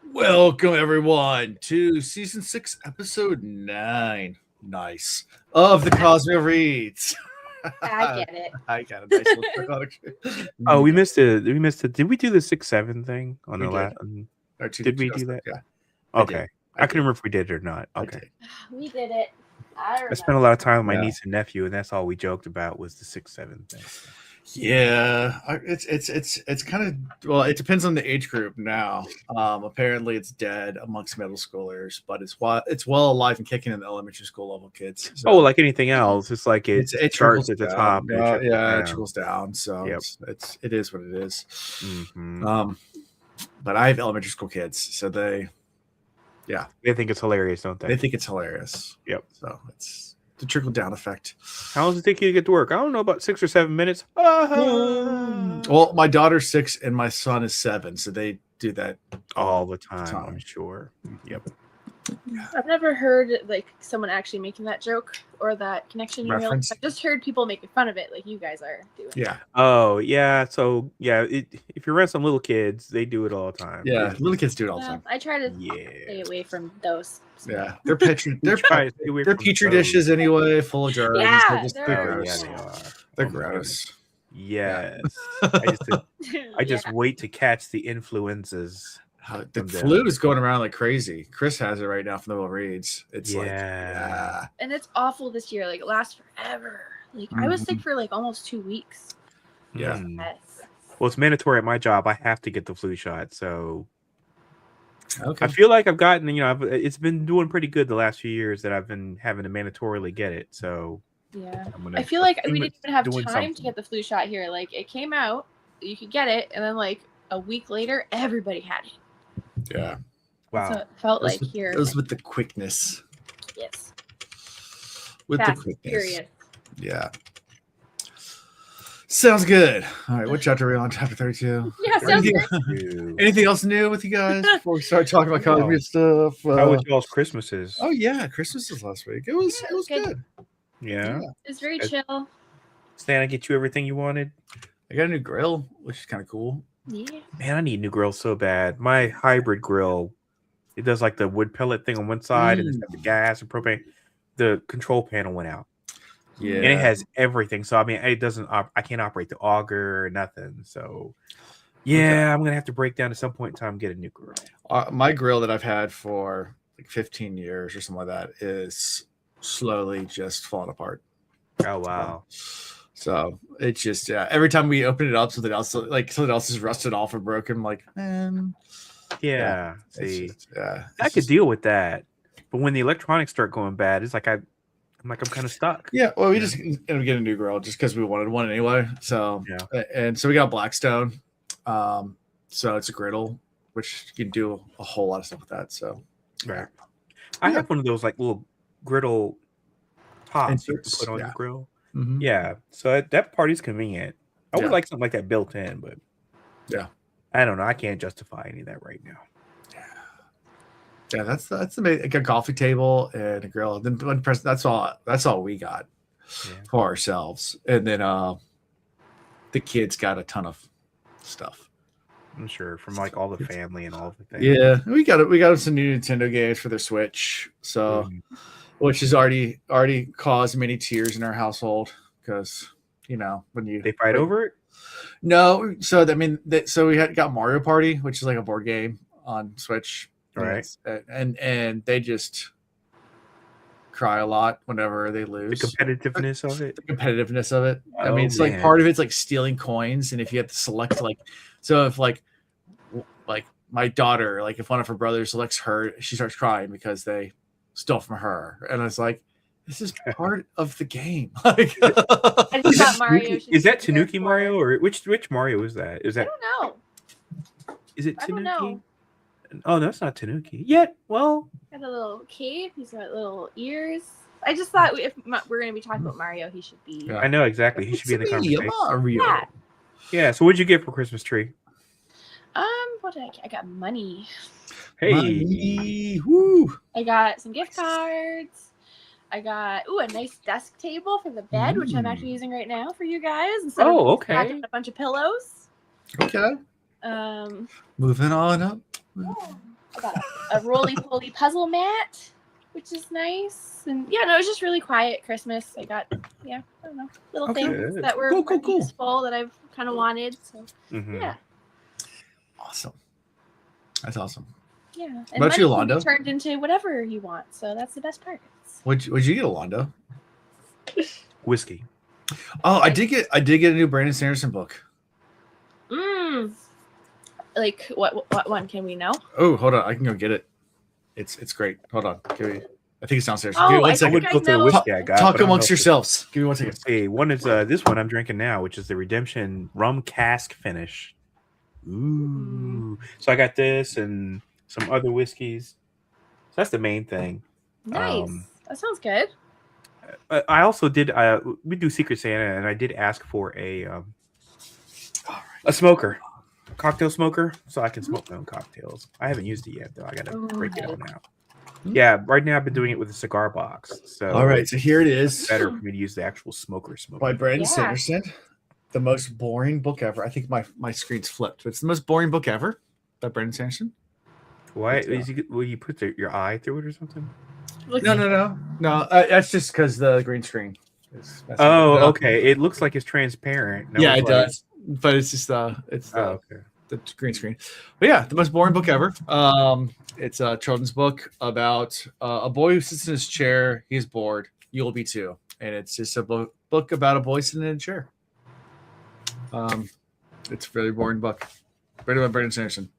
Welcome everyone to season 6, episode 9. Nice. Of the Cosmo Reads. I get it. I got a nice little product. Oh, we missed it. We missed it. Did we do the 6-7 thing on We the did. last? Did we do that? Yeah. Okay. I couldn't remember if we did it or not. Okay. We did it. I spent a lot of time with my Yeah. niece and nephew, and that's all we joked about was the 6-7 thing. Yeah, it's kind of, well, it depends on the age group now. Apparently it's dead amongst middle schoolers, but it's well alive and kicking in the elementary school level kids. So Oh, like anything else, it's like it trickles starts at the down. top. and it trickles Yeah, it down. trickles down. So Yep. it is what it is. Mhm. But I have elementary school kids, so they think it's hilarious, don't they? they think it's hilarious. Yep. So it's the trickle down effect. How long does it take you to get to work? I don't know, about 6 or 7 minutes. Well, my daughter's 6 and my son is 7, so they do that All the time, I'm sure. Yep. I've never heard like someone actually making that joke or that connection. Reference? I've just heard people making fun of it, like you guys are doing. Yeah. Oh, yeah. So, yeah, if you're around some little kids, they do it all the time. Yeah. Little kids do it all the time. I try to stay Yeah. away from those. Yeah. They're petri Try to stay away they're from petri those. dishes anyway, full of germs. Yeah, they're they're- Oh, gross. yeah, they are. They're Oh, my gross. Yes. I just wait to catch the influenzas. The From them. flu is going around like crazy. Chris has it right now from the little reads. It's Yeah. and it's awful this year. Like it lasts forever. Like I was sick for like almost 2 weeks. Yeah. Mm. Yes. Well, it's mandatory at my job. I have to get the flu shot. So Okay. I feel like I've gotten, it's been doing pretty good the last few years that I've been having to mandatorily get it. So Yeah. I'm gonna I feel like we assume didn't it's even have doing time something. to get the flu shot here. Like it came out, you could get it, and then like a week later, everybody had it. Yeah. Wow. So it felt like Those here. with the quickness. Yes. With Fast, the quickness. furious. Yeah. Sounds good. All right. What chapter are we on? Chapter 32. Yeah, sounds Anything, good. anything else new with you guys before we start talking about Cosby stuff? How was y'all's Christmases? Oh yeah, Christmas was last week. It was good. good. Yeah. It's very As- chill. Santa get you everything you wanted? I got a new grill, which is kind of cool. Yeah. Man, I need a new grill so bad. My hybrid grill, it does like the wood pellet thing on one side and it's got the gas and propane. The control panel went out. Yeah. And it has everything. So I mean, it doesn't. I can't operate the auger or nothing. So yeah, I'm gonna have to break down at some point in time and get a new grill. My grill that I've had for like 15 years or something like that is slowly just falling apart. Oh wow. So it's just every time we open it up, something else is rusted off or broken. I'm like, man, Yeah. it's See, just, I could deal with that, but when the electronics start going bad, it's like I'm kind of stuck. Yeah, well, we just ended up getting a new grill just because we wanted one anyway. So and so we got Blackstone. So it's a griddle, which you can do a whole lot of stuff with that. So Right. I have one of those like little griddle tops you can Inserts, put on yeah. your grill. Mhm. Yeah, so that part is convenient. I would Yeah. like something like that built in, but Yeah. I don't know. I can't justify any of that right now. Yeah, that's the main, like a coffee table and a grill. And then one person, that's all we got Yeah. for ourselves. And then the kids got a ton of stuff. I'm sure from like all the family and all the things. Yeah, we got some new Nintendo games for their Switch. So which has already caused many tears in our household because when you They fight over it. No, so I mean so we got Mario Party, which is like a board game on Switch. Right. And they just cry a lot whenever they The lose. competitiveness of it. The competitiveness of it. I Oh, mean, it's like man. part of it's like stealing coins, and if you have to select so if like my daughter, like if one of her brothers selects her, she starts crying because they stole from her, and it's like this is part of the game. Like, I just thought Mario should Is that be there Tanuki for- Mario or which Mario is that? Is I that don't know. is it I don't Tanuki? know. Oh, no, that's not Tanuki. Yet, well, Got a little cape. He's got little ears. I just thought if we're going to be talking about Mario, he should be. Yeah. I know exactly. He should be in the It's me, conversation. Mario. Yeah. Yeah. So, what'd you get for Christmas tree? What did I get? I got money. Hey, Money. Woo. I got some gift cards. I got a nice desk table for the bed, which I'm actually using right now for you guys. Instead of okay. packing a bunch of pillows. Okay. Um, Moving on up. a I got a roly-poly puzzle mat, which is nice. And yeah, no, it was just really quiet Christmas. I got, I don't know, little Okay. things that were useful that I've kind of wanted. So yeah. Awesome. That's awesome. Yeah. And what about money you, can be Londo? turned into whatever you want. So that's the best part. What'd you get, Londo? Whiskey. Oh, I did get a new Brandon Sanderson book. Like what one can we know? Oh, hold on, I can go get it. It's great. Hold on, I think it's downstairs. Oh, Give me one I second. think I know. Whiskey I got, Talk amongst yourselves. Give me 1 second. Hey, one is this one I'm drinking now, which is the Redemption Rum Cask Finish. Ooh. So I got this and some other whiskeys. So that's the main thing. Nice. That sounds good. I also did. We do Secret Santa, and I did ask for a smoker, cocktail smoker, so I can smoke my own cocktails. I haven't used it yet, though. I gotta break it out now. Yeah, right now I've been doing it with a cigar box. So all right, so here it is. It's better for me to use the actual smoker. By Brandon Sanderson, the most boring book ever. I think my screen's flipped, but it's the most boring book ever. By Brandon Sanderson. Why? Will you put your eye through it or something? No. That's just because the green screen. Okay. It looks like it's transparent. It does, but it's just the green screen. But yeah, the most boring book ever. It's a children's book about a boy who sits in his chair. He's bored. You'll be too, and it's just a book about a boy sitting in a chair. It's a really boring book. Written by Brandon Sanderson.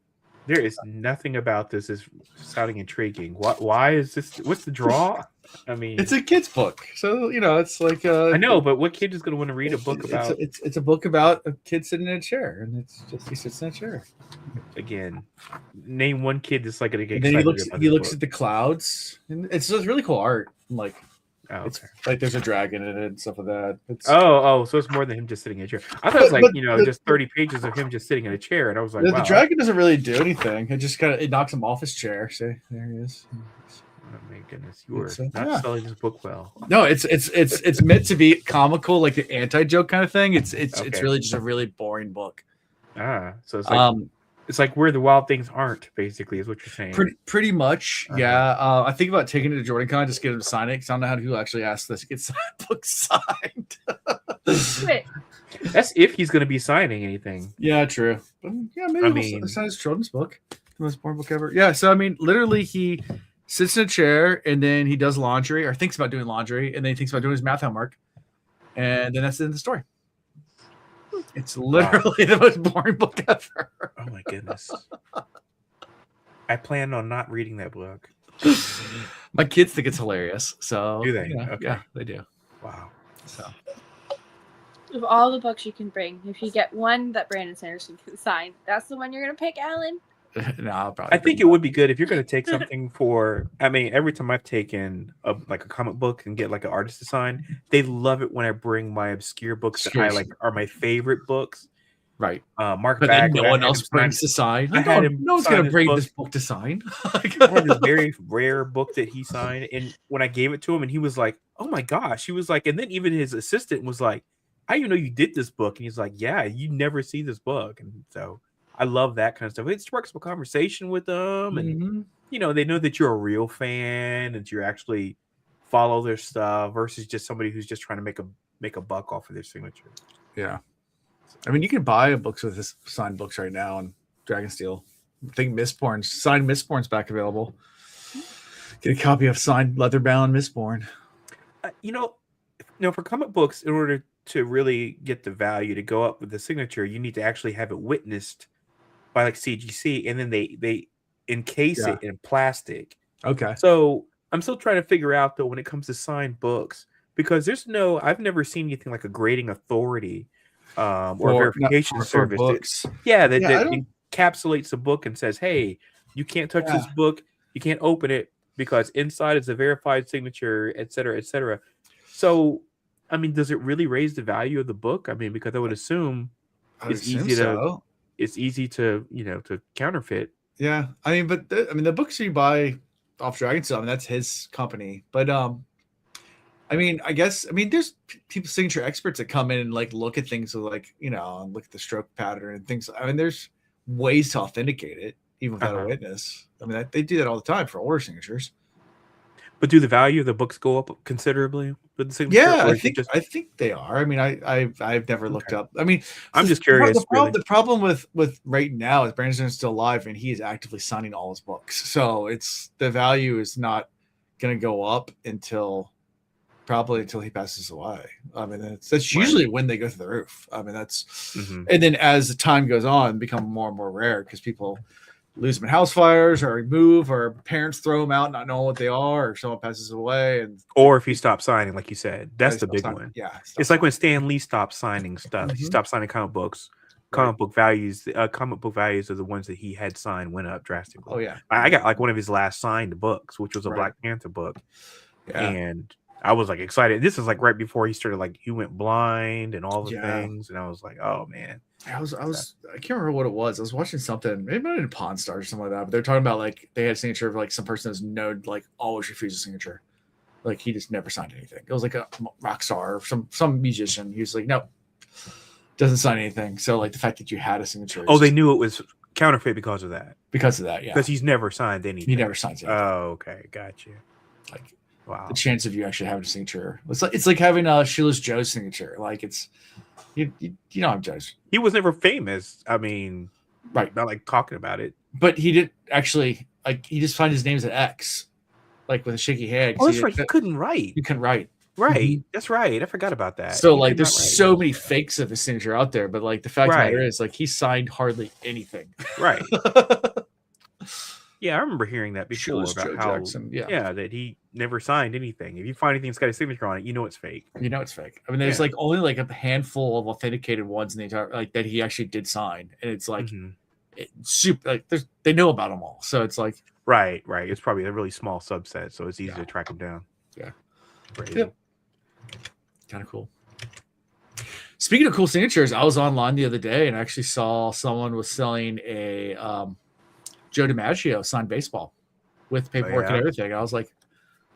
There is nothing about this is sounding intriguing. Why is this? What's the draw? I mean, it's a kid's book, so it's like I know, but what kid is going to want to read a book about? It's a book about a kid sitting in a chair, and it's just he sits in a chair. Again, name one kid that's like going to get. And then he looks at the clouds, and it's really cool art. Like, it's like there's a dragon in it and stuff like that. So it's more than him just sitting in a chair. I thought it was like just 30 pages of him just sitting in a chair, and I was like, the dragon doesn't really do anything. It just it knocks him off his chair. See, there he is. Oh my goodness, you are not selling this book well. No, it's meant to be comical, like the anti-joke kind of thing. It's really just a really boring book. So it's like it's like Where the Wild Things Aren't, basically, is what you're saying. Pretty much, yeah. I think about taking it to JordanCon, just get him to sign it, because I don't know how people actually ask this to get book signed. That's if he's going to be signing anything. Yeah, true. But yeah, maybe we'll sign his children's book. The most boring book ever. Yeah, so I mean, literally, he sits in a chair, and then he does laundry, or thinks about doing laundry, and then he thinks about doing his math homework, and then that's the end of the story. It's literally the most boring book ever. Oh my goodness. I plan on not reading that book. My kids think it's hilarious. So do they? Yeah, they do. Wow. So of all the books you can bring, if you get one that Brandon Sanderson can sign, that's the one you're gonna pick, Alan. No, I'll probably. I think it would be good if you're going to take something for. I mean, every time I've taken a comic book and get like an artist to sign, they love it when I bring my obscure books that I like are my favorite books. Right. Mark but back. No one else brings to sign. No one's going to bring this book to sign. I had this very rare book that he signed, and when I gave it to him, and he was like, "Oh my gosh!" He was like, and then even his assistant was like, "I didn't know you did this book," and he's like, "Yeah, you never see this book," and so. I love that kind of stuff. It sparks a conversation with them, and they know that you're a real fan and you actually follow their stuff versus just somebody who's just trying to make a buck off of their signature. Yeah, I mean, you can buy books with this signed books right now on Dragonsteel. I think signed Mistborn's back available. Get a copy of signed leather-bound Mistborn. For comic books, in order to really get the value to go up with the signature, you need to actually have it witnessed by like CGC, and then they encase it in plastic. Okay. So I'm still trying to figure out though when it comes to signed books, because I've never seen anything like a grading authority or verification service. Books. That encapsulates a book and says, hey, you can't touch this book, you can't open it because inside is a verified signature, et cetera, et cetera. So I mean, does it really raise the value of the book? I mean, because I would assume it's easy to to counterfeit. Yeah, I mean, but the books you buy off Dragonsteel, that's his company. But I guess there's people, signature experts that come in and like look at things with look at the stroke pattern and things. I mean, there's ways to authenticate it. even without a witness. I mean, they do that all the time for older signatures. But do the value of the books go up considerably with the signature? Yeah, I think they are. I mean, I've never looked up. I mean, I'm just curious. The problem with right now is Brandon's still alive and he is actively signing all his books. So it's the value is not going to go up probably until he passes away. I mean, that's usually when they go through the roof. I mean, that's and then as the time goes on, become more and more rare because people lose them in house fires or move or parents throw them out not knowing what they are or someone passes away or if you stop signing, like you said, that's the big one. Yeah, it's like when Stan Lee stopped signing stuff. He stopped signing comic books. Comic book values are the ones that he had signed went up drastically. Oh yeah, I got like one of his last signed books, which was a Black Panther book, and I was like excited. This is like right before he started, like he went blind and all the things, and I was like, oh man. I can't remember what it was. I was watching something, maybe in Pawn Star or something like that. But they're talking about like they had a signature of like some person that's known like always refused a signature, like he just never signed anything. It was like a rock star or some musician. He was like, nope, doesn't sign anything. So like the fact that you had a signature. They knew it was counterfeit because of that. Because of that, yeah. Because he's never signed anything. He never signs anything. Oh, okay, got you. Like. Wow. The chance of you actually having a signature. It's like having a Sheila's Joe's signature. Like it's you don't have Joe's. He was never famous. I mean, not like talking about it. But he did actually like he just signed his name as an X, like with a shaky hand. Oh, that's right. He couldn't write. You couldn't write. Right. That's right. I forgot about that. So like there's so many fakes of his signature out there, but like the fact of the matter is like he signed hardly anything. Right. Yeah, I remember hearing that before about Joe how Jackson, that he never signed anything. If you find anything that's got a signature on it, you know it's fake. You know it's fake. I mean, there's like only like a handful of authenticated ones in the entire like that he actually did sign, and it's like it's super. Like they know about them all, so it's like right. It's probably a really small subset, so it's easy to track them down. Yeah, crazy. Kind of cool. Speaking of cool signatures, I was online the other day and actually saw someone was selling a Joe DiMaggio signed baseball with paperwork and everything. I was like,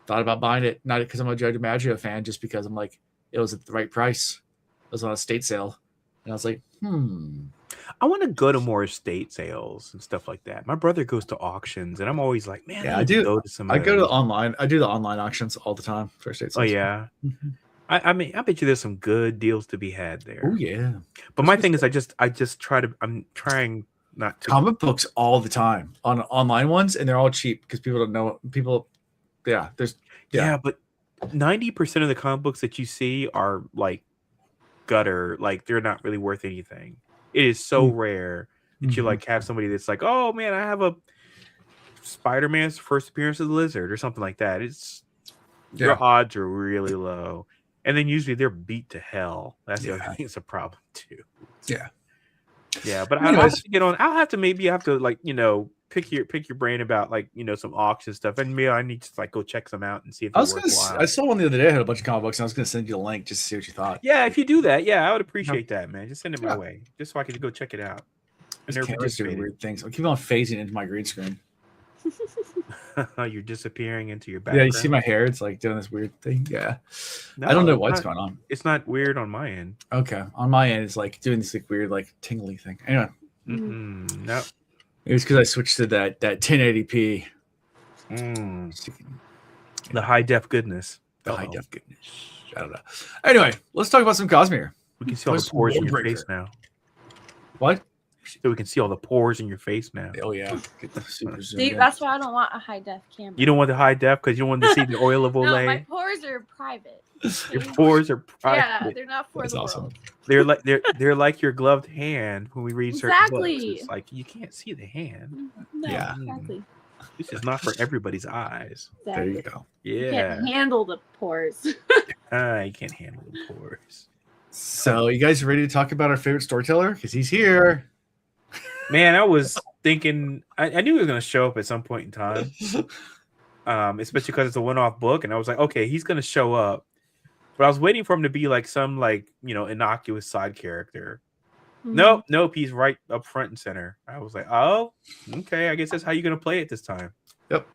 thought about buying it, not because I'm a Joe DiMaggio fan, just because I'm like, it was at the right price. It was on a estate sale. And I was like, I want to go to more estate sales and stuff like that. My brother goes to auctions and I'm always like, man, I do. Go to some I go to online. I do the online auctions all the time for estate sales. Oh, yeah. I mean, I bet you there's some good deals to be had there. Oh, yeah. But my thing is, I'm trying not to comic books all the time on online ones, and they're all cheap because people don't know but 90% of the comic books that you see are like gutter, like they're not really worth anything. It is so rare that you like have somebody that's like, oh man, I have a Spider-Man's first appearance of the Lizard or something like that. Your odds are really low, and then usually they're beat to hell. That's the other thing. It's a problem too. Yeah, but I'll have to get on. I'll have to like, pick your brain about like, some auction stuff, and maybe I need to like go check some out and see if it's worthwhile. I saw one the other day. I had a bunch of comic books, and I was going to send you the link just to see what you thought. Yeah, if you do that, I would appreciate that, man. Just send it my way, just so I could go check it out. And they're doing weird things. I keep on phasing into my green screen. You're disappearing into your background. Yeah, you see my hair? It's like doing this weird thing. Yeah, no, I don't know what's going on. It's not weird on my end. Okay, on my end, it's like doing this like weird like tingly thing. Anyway, no, it was because I switched to that 1080p. The high def goodness. High def goodness. I don't know. Anyway, let's talk about some Cosmere. We can see all the pores in your face now. What? So we can see all the pores in your face now. Oh yeah. Get the super zoom See, that's why I don't want a high def camera. You don't want the high def because you don't want to see the oil of Olay. No, my pores are private. Your pores are private. Yeah, they're not for the awesome. world. They're like your gloved hand when we read certain books. It's like you can't see the hand. No, exactly. This is not for everybody's eyes. Exactly. There you go. Yeah. You can't handle the pores. You can't handle the pores. So you guys ready to talk about our favorite storyteller? Because he's here. Man, I was thinking I knew he was going to show up at some point in time, especially because it's a one-off book, and I was like, okay, he's going to show up, but I was waiting for him to be like some like innocuous side character. Nope, he's right up front and center. I was like, oh, okay, I guess that's how you're going to play it this time. Yep,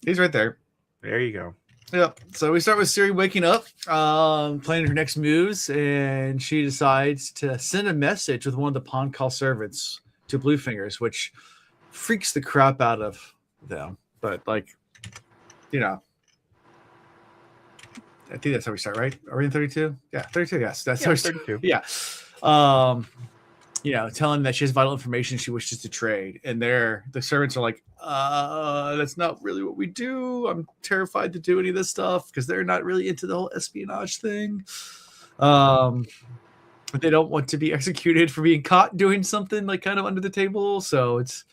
he's right there. There you go. Yep. So we start with Siri waking up, planning her next moves, and she decides to send a message with one of the pawn call servants to Bluefingers, which freaks the crap out of them. But like, you know, I think that's how we start, right? Are we in 32? Yeah, 32. Yes, that's how we start. 32. Yeah. You know, telling that she has vital information she wishes to trade, and the servants are like, that's not really what we do. I'm terrified to do any of this stuff because they're not really into the whole espionage thing. But they don't want to be executed for being caught doing something like kind of under the table. So it's,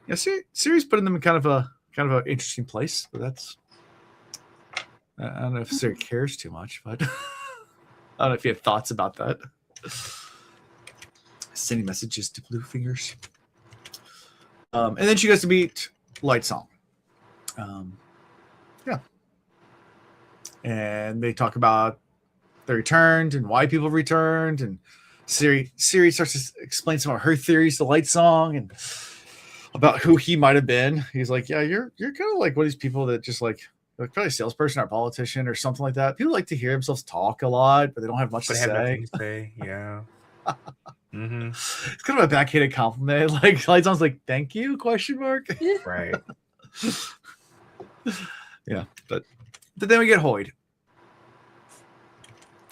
you know, Siri's putting them in kind of an interesting place. But that's, I don't know if Siri cares too much, but I don't know if you have thoughts about that. Sending messages to Blue Fingers. And then she goes to meet Lightsong. Yeah. And they talk about they returned and why people returned, and Siri starts to explain some of her theories to Lightsong and about who he might have been. He's like, yeah, you're kind of like one of these people that just like probably a salesperson or a politician or something like that. People like to hear themselves talk a lot, but they don't have much to say. Nothing to say. Yeah. Mm-hmm. It's kind of a backhanded compliment. Like Lightsong's like, thank you? Question mark. Right. Yeah, but then we get Hoyd.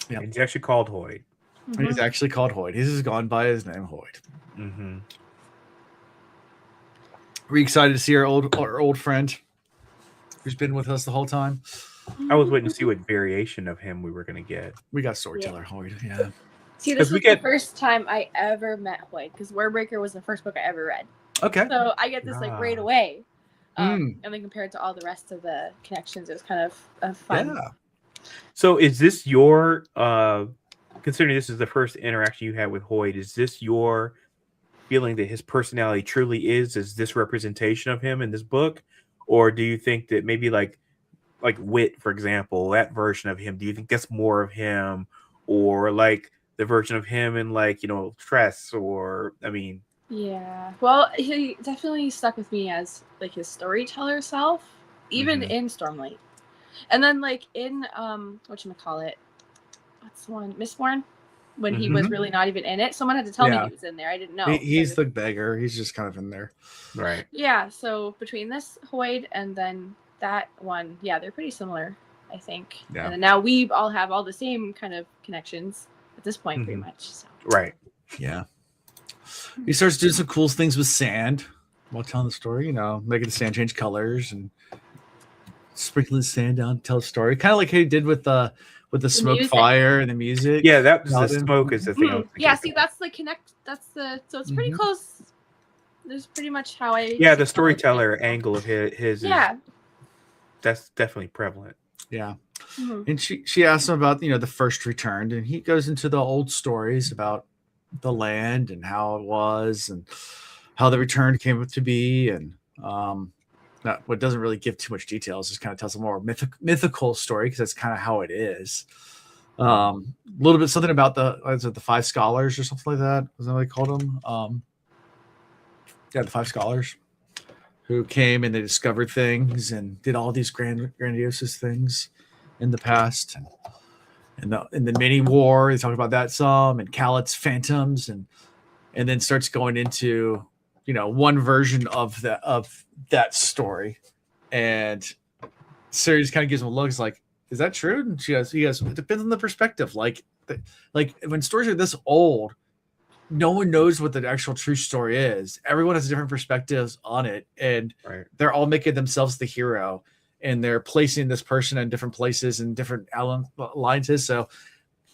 Yeah. He's actually called Hoyd. Mm-hmm. He's actually called Hoyd. He's just gone by his name, Hoyd. Mm-hmm. We're excited to see our old friend who's been with us the whole time. I was waiting to see what variation of him we were going to get. We got storyteller Hoyd. Yeah. See, this was the first time I ever met Hoyd because Warbreaker was the first book I ever read. Okay. So I get this like right away. And then compared to all the rest of the connections, it was kind of fun. Yeah. So is this your, considering this is the first interaction you had with Hoyd, is this your feeling that his personality truly is this representation of him in this book? Or do you think that maybe like Wit, for example, that version of him, do you think that's more of him? Or like the version of him in like, you know, Tress, or, I mean... Yeah. Well, he definitely stuck with me as like his storyteller self, even in Stormlight. And then like in whatchamacallit, what's the one? Mistborn? When he was really not even in it. Someone had to tell me he was in there. I didn't know. He's the beggar. He's just kind of in there. Right. Yeah, so between this Hoyd and then that one, yeah, they're pretty similar, I think. Yeah. And now we all have all the same kind of connections at this point, pretty much. So. Right. Yeah. He starts doing some cool things with sand while telling the story, you know, making the sand change colors and sprinkling the sand down to tell a story. Kind of like he did with the smoke music. Fire and the music. Yeah, that was the smoke is the thing. Yeah, see, that's the connect. So it's pretty close. There's pretty much how I. Yeah, the storyteller angle of his. Yeah. That's definitely prevalent. Yeah. And she asks him about, you know, the first returned, and he goes into the old stories about the land and how it was and how the return came to be, and what doesn't really give too much details, just kind of tells a more mythical story because that's kind of how it is. A little bit something about the 5 scholars or something like that. Was that what they called them? Yeah, the 5 scholars who came and they discovered things and did all these grandiose things in the past. And in the mini war, they talk about that some, and Calit's phantoms, and then starts going into, you know, one version of that story. And Siri just kind of gives him a look. It's like, is that true? And he goes, it depends on the perspective. Like when stories are this old, no one knows what the actual true story is. Everyone has different perspectives on it, and they're all making themselves the hero, and they're placing this person in different places and different alliances. So,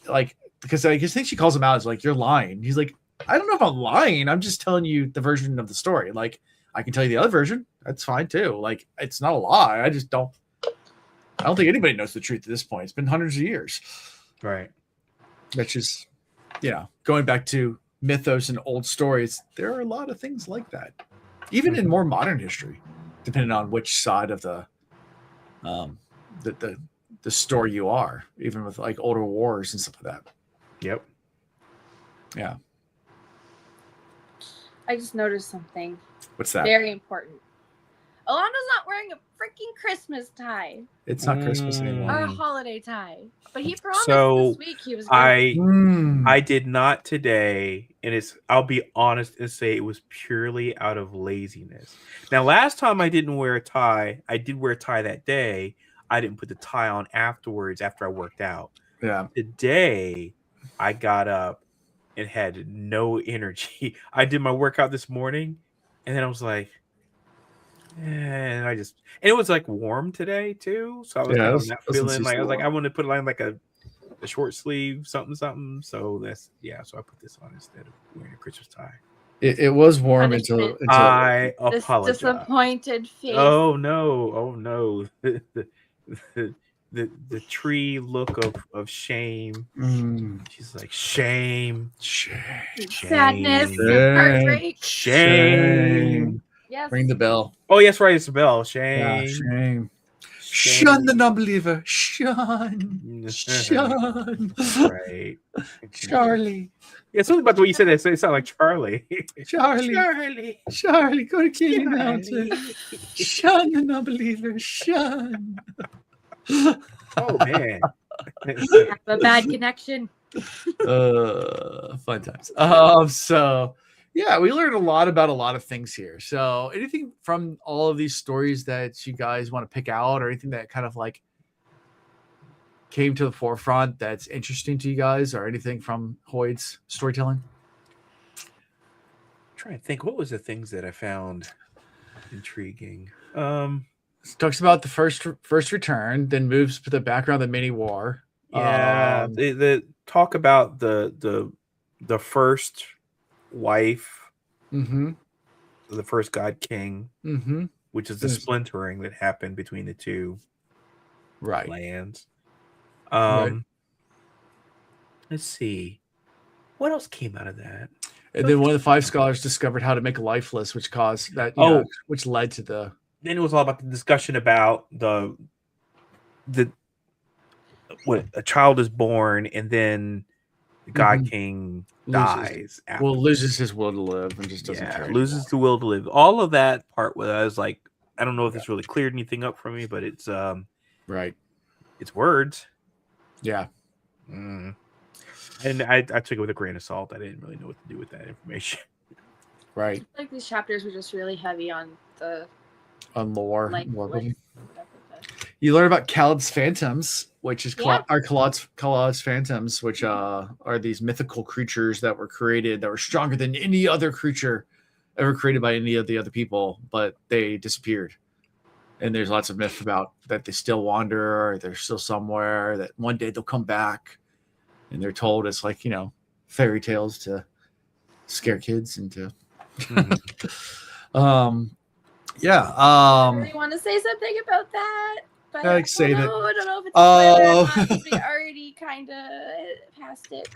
like, because I just think she calls him out as like, you're lying. He's like, I don't know if I'm lying. I'm just telling you the version of the story. Like, I can tell you the other version. That's fine too. Like, it's not a lie. I don't think anybody knows the truth at this point. It's been hundreds of years. Right. Which is, you know, going back to mythos and old stories, there are a lot of things like that. Even in more modern history, depending on which side of the story you are, even with like older wars and stuff like that. Yep. Yeah. I just noticed something. What's that? Very important. Alondo's not wearing a freaking Christmas tie It's not Christmas anymore. or a holiday tie. But he promised So, this week he was going I did not today, and I'll be honest and say it was purely out of laziness. Now, last time I didn't wear a tie, I did wear a tie that day. I didn't put the tie on afterwards after I worked out. Yeah. Today, I got up and had no energy. I did my workout this morning, and then I was like, and it was like warm today too. So I was kind of not feeling like, I was like, I want to put on like a short sleeve, something. So so I put this on instead of wearing a Christmas tie. It was warm until I apologize. Disappointed face. Oh no. The tree look of shame. She's like, shame, sadness, heartbreak, shame. Yes. Ring the bell. Oh, yes, right. It's the bell. Shame. Yeah, shame. Shun the non-believer. Shun. Shun. Right. Charlie. Yeah, something about the way you said that. It sounded like Charlie. Charlie, go to Killing Mountain. Shun the non-believer. Shun. Oh, man. A bad connection. Fun times. So yeah, we learned a lot about a lot of things here. So anything from all of these stories that you guys want to pick out, or anything that kind of like came to the forefront that's interesting to you guys, or anything from Hoyd's storytelling? I'm trying to think, what was the things that I found intriguing? It talks about the first return, then moves to the background of the mini war. Yeah, the talk about the first wife, the first God King, which is the splintering that happened between the two lands. Let's see, what else came out of that. And then one of the 5 scholars discovered how to make a lifeless, which caused that. Which led to the. Then it was all about the discussion about what a child is born and then the God King dies. Loses his will to live and just doesn't care. Loses the will to live. All of that part where I was like, I don't know if this really cleared anything up for me, but it's it's words. Yeah. And I took it with a grain of salt. I didn't really know what to do with that information. Right. Like these chapters were just really heavy on lore. You learn about Khalad's phantoms, which is Khalad's phantoms, which are these mythical creatures that were created that were stronger than any other creature ever created by any of the other people, but they disappeared. And there's lots of myth about that they still wander, or they're still somewhere, that one day they'll come back. And they're told it's like, fairy tales to scare kids into. Yeah. I really want to say something about that, but I don't know if it's a spoiler or not, because we already kind of passed it.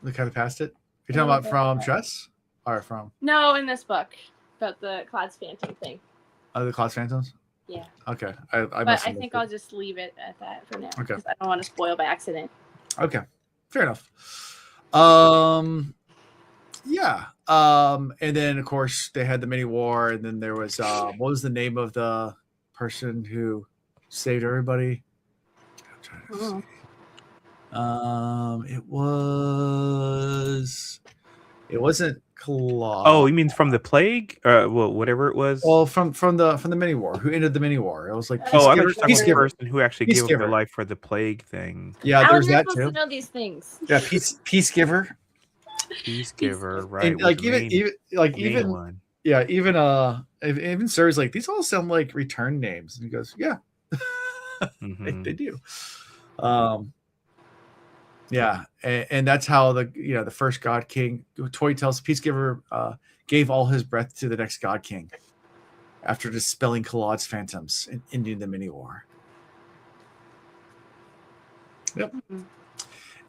We kind of passed it? You're talking about from Tress? Or from? No, in this book. About the Khalad's Phantom thing. Oh, the Khalad's Phantoms? Yeah. Okay. I think I'll just leave it at that for now. Okay. Because I don't want to spoil by accident. Okay. Fair enough. Yeah. And then of course they had the mini war, and then there was what was the name of the person who saved everybody? I'm trying to see. It wasn't Claude. Oh, you mean from the plague? Whatever it was. Well, from the mini war. Who ended the mini war? It was like the person who actually gave up their life for the plague thing. Yeah, there's that too. To know these things. Yeah, Peacegiver. Peacegiver, right? And even Sir's like, these all sound like return names, and he goes, yeah, they do. Yeah, and that's how the first God King. Toy tells Peacegiver gave all his breath to the next God King after dispelling Khalad's phantoms and ending the mini war. Yep.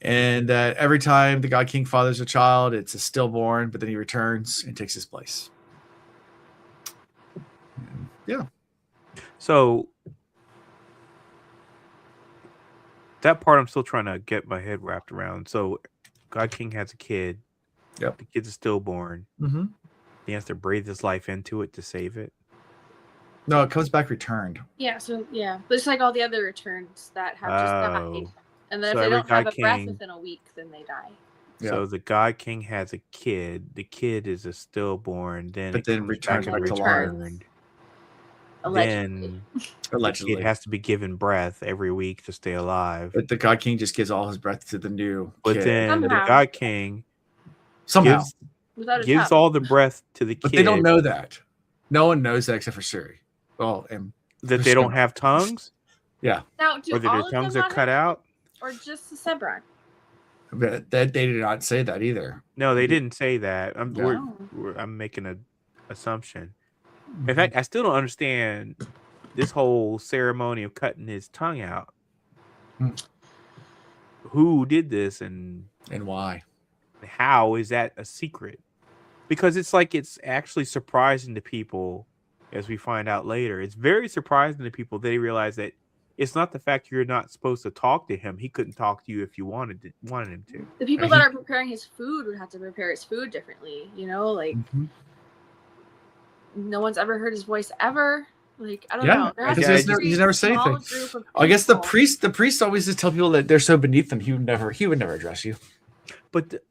And that every time the God King fathers a child, it's a stillborn, but then he returns and takes his place. Yeah. So that part I'm still trying to get my head wrapped around. So God King has a kid. Yep. The kid's a stillborn. Mm-hmm. He has to breathe his life into it to save it. No, it comes back returned. Yeah, so yeah, but it's like all the other returns that have just died, and then So if they every don't have God a breath King- within a week, then they die. So the God King has a kid. The kid is a stillborn. Then But it then comes returns back and back to life. returned. Allegedly. Then Allegedly. the kid has to be given breath every week to stay alive. But the God King just gives all his breath to the new But kid. then the Somehow. God King Somehow. Without a gives tongue. all the breath to the But kid. they don't know that. No one knows that except for Siri. Well, and that they don't have tongues, Yeah. Now, do or that all their of tongues them are not cut have out. tongues, or just the Sebron? But they did not say that either. No, they didn't say that. I'm Yeah. I'm making an assumption. In fact, I still don't understand this whole ceremony of cutting his tongue out. Hmm. Who did this and why? how is that a secret? Because it's like it's actually surprising to people, as we find out later. It's very surprising to people that they realize that it's not the fact you're not supposed to talk to him. He couldn't talk to you if you wanted him to. The people that are preparing his food would have to prepare his food differently, like no one's ever heard his voice ever. Like, I don't know. There has to be a very he's never said small anything. group of I guess the people. priest always just tell people that they're so beneath them he would never address you. But